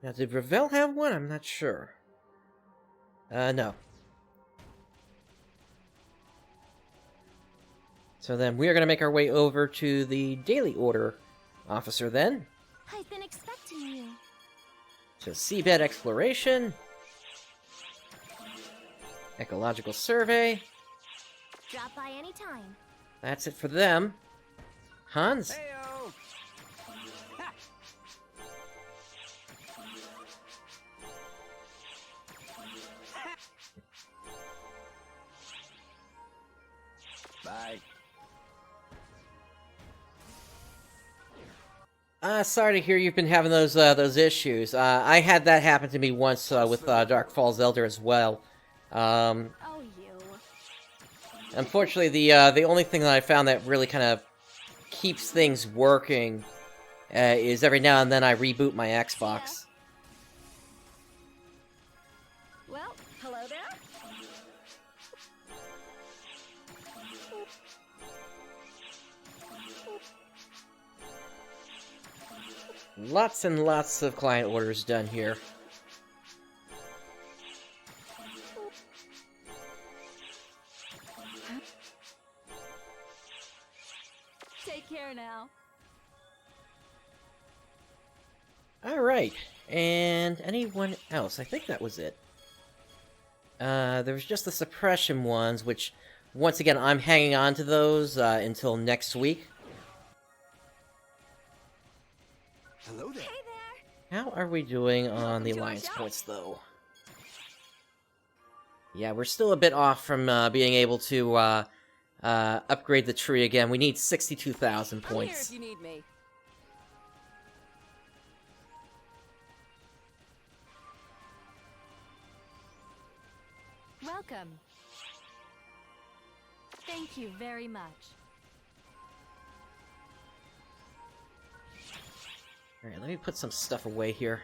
Now, did Ravel have one? I'm not sure. No. So then we are going to make our way over to the daily order officer then. I've been expecting you. So seabed exploration. Ecological survey. Drop by anytime. That's it for them. Hans? Heyo! Bye. Sorry to hear you've been having those issues. I had that happen to me once with Dark Falz Luther as well. Oh, you. Unfortunately, the only thing that I found that really kind of keeps things working is every now and then I reboot my Xbox. Well, hello there. Lots and lots of client orders done here. Take care now. Alright, and anyone else? I think that was it. There was just the suppression ones, which, once again, I'm hanging on to those until next week. Hello there. Hey there. How are we doing on Welcome the to our alliance shop. points, though? Yeah, we're still a bit off from being able to upgrade the tree again. We need 62,000 I'm here points. if you need me. Welcome. Thank you very much. Alright, let me put some stuff away here.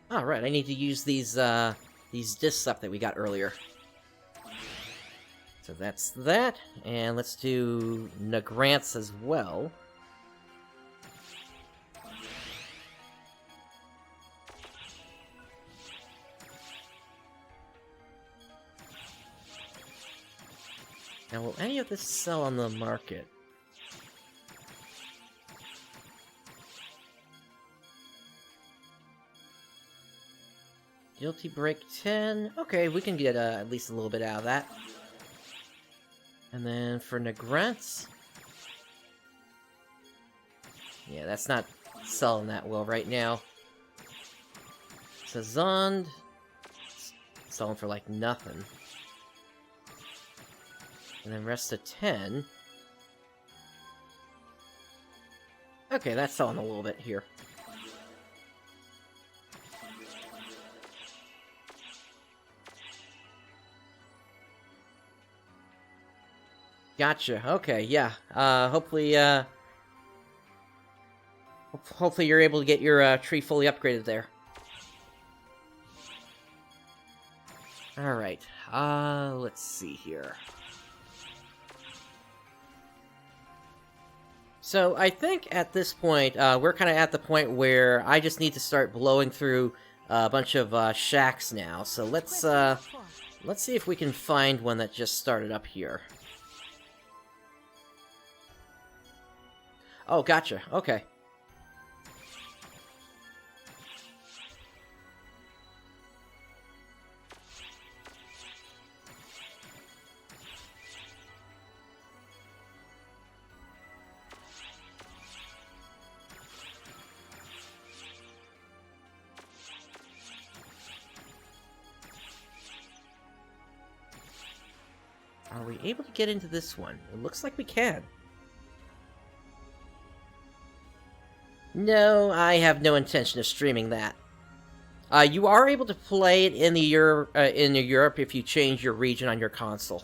Alright, I need to use these discs up that we got earlier. So that's that, and let's do Nagrants as well. Now, will any of this sell on the market? Guilty Break 10. Okay, we can get at least a little bit out of that. And then for Nagrants... yeah, that's not selling that well right now. Sazond... selling for like nothing. And then rest of 10. Okay, that's selling a little bit here. Gotcha. Okay, yeah. Hopefully you're able to get your tree fully upgraded there. Alright. Let's see here. So, I think at this point, we're kind of at the point where I just need to start blowing through a bunch of shacks now. So let's see if we can find one that just started up here. Oh, gotcha. Okay. are we able to get into this one? It looks like we can. No, I have no intention of streaming that. You are able to play it in the Europe if you change your region on your console.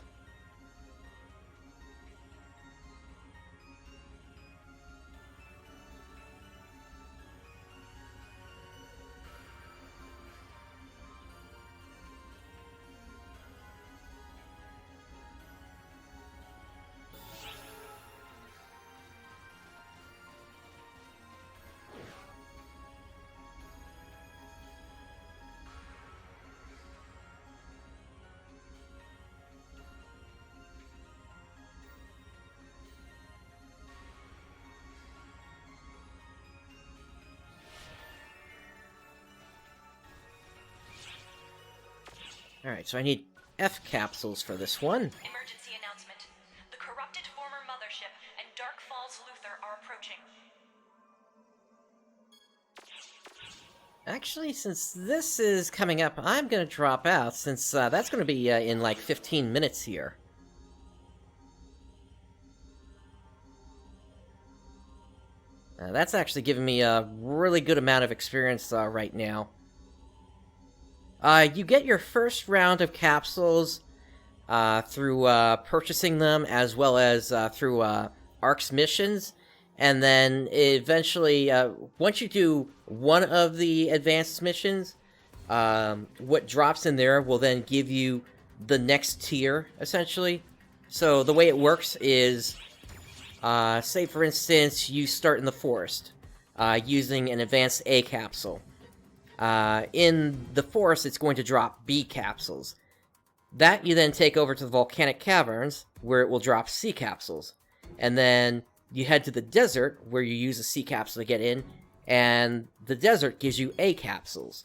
Alright, so I need F capsules for this one. Emergency announcement. The corrupted former mothership and Dark Falz Luther are approaching. Actually, since this is coming up, I'm gonna drop out, since that's gonna be in like 15 minutes here. That's actually giving me a really good amount of experience right now. You get your first round of capsules through purchasing them, as well as through ARC's missions, and then eventually, once you do one of the advanced missions, what drops in there will then give you the next tier, essentially. So the way it works is, say for instance, you start in the forest, using an advanced A capsule. In the forest, it's going to drop B capsules. That you then take over to the volcanic caverns, where it will drop C capsules. And then you head to the desert, where you use a C capsule to get in, and the desert gives you A capsules.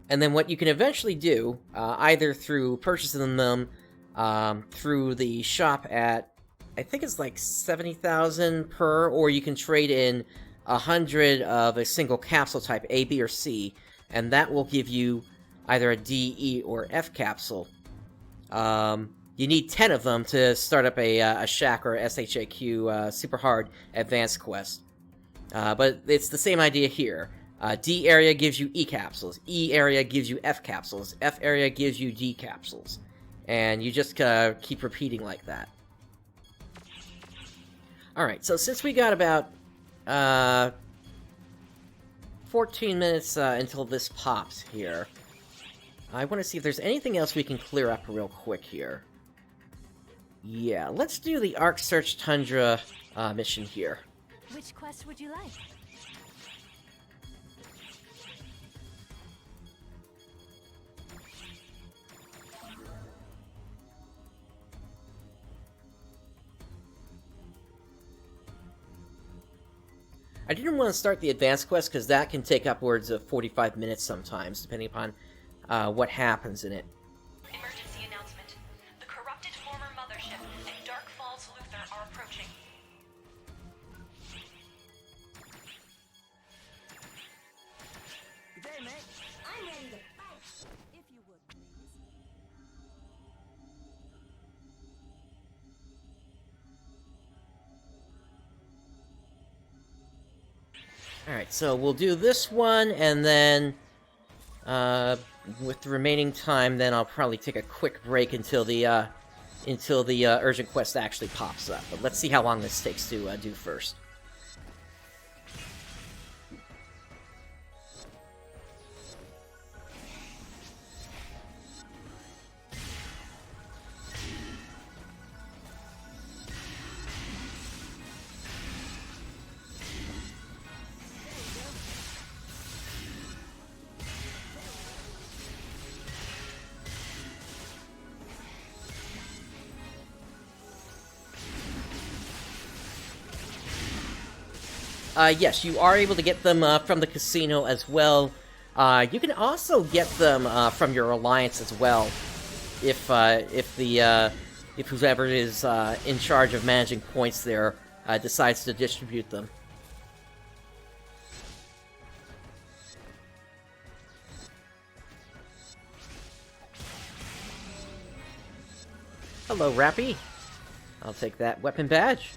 And then what you can eventually do, either through purchasing them through the shop at, I think it's like 70,000 per, or you can trade in 100 of a single capsule type, A, B, or C, and that will give you either a D, E, or F capsule. You need 10 of them to start up a SHAC or SHAQ super hard advanced quest. But it's the same idea here. D area gives you E capsules, E area gives you F capsules, F area gives you D capsules. And you just keep repeating like that. Alright, so since we got about 14 minutes until this pops here, I want to see if there's anything else we can clear up real quick here. Yeah, let's do the Arc Search Tundra mission here. Which quest would you like? I didn't want to start the advanced quest because that can take upwards of 45 minutes sometimes, depending upon what happens in it. Emergency announcement. The corrupted former mothership and Dark Falz Luther are approaching. Good day, mate. I'm ready to fight. If you would, please. Alright, so we'll do this one, and then with the remaining time, then I'll probably take a quick break until the urgent quest actually pops up. But let's see how long this takes to do first. Yes, you are able to get them from the casino as well. You can also get them from your alliance as well, if whoever is in charge of managing points there decides to distribute them. Hello, Rappy. I'll take that weapon badge.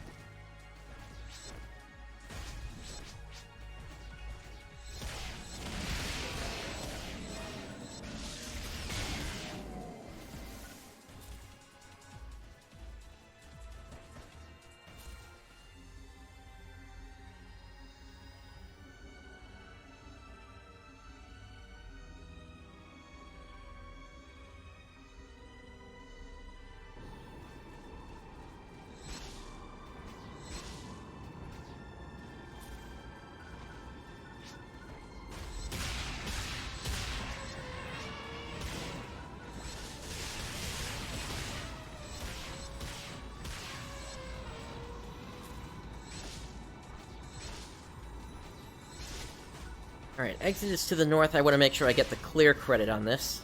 Alright, exit is to the north. I want to make sure I get the clear credit on this.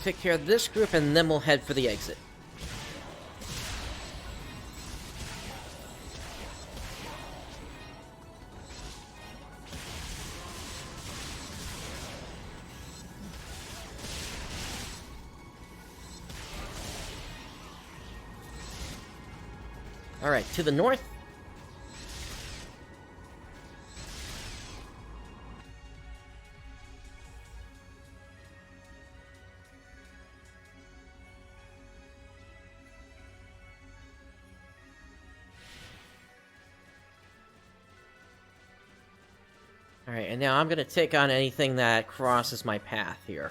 Take care of this group, and then we'll head for the exit. Alright, to the north. Alright, and now I'm gonna take on anything that crosses my path here.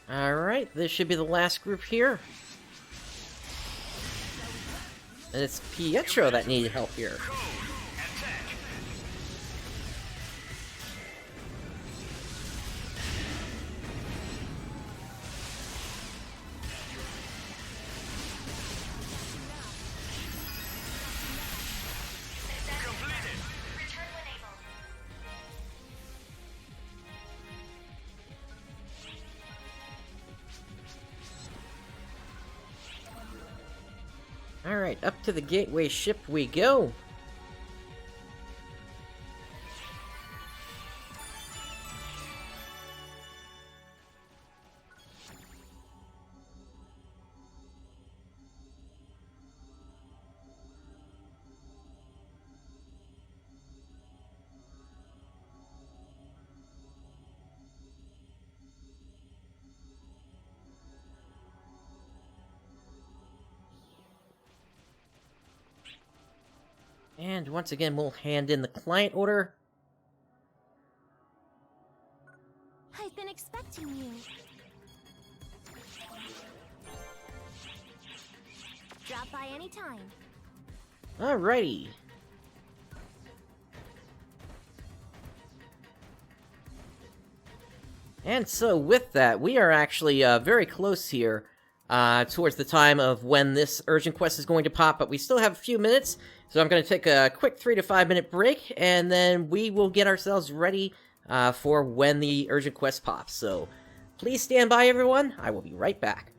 Alright, this should be the last group here. And it's Pietro that needed help here. Alright, up to the gateway ship we go. And once again, we'll hand in the client order. I've been expecting you. Drop by anytime. Alrighty. And so with that, we are actually very close here towards the time of when this urgent quest is going to pop, but we still have a few minutes, so I'm going to take a quick 3 to 5 minute break, and then we will get ourselves ready for when the urgent quest pops. So please stand by, everyone. I will be right back.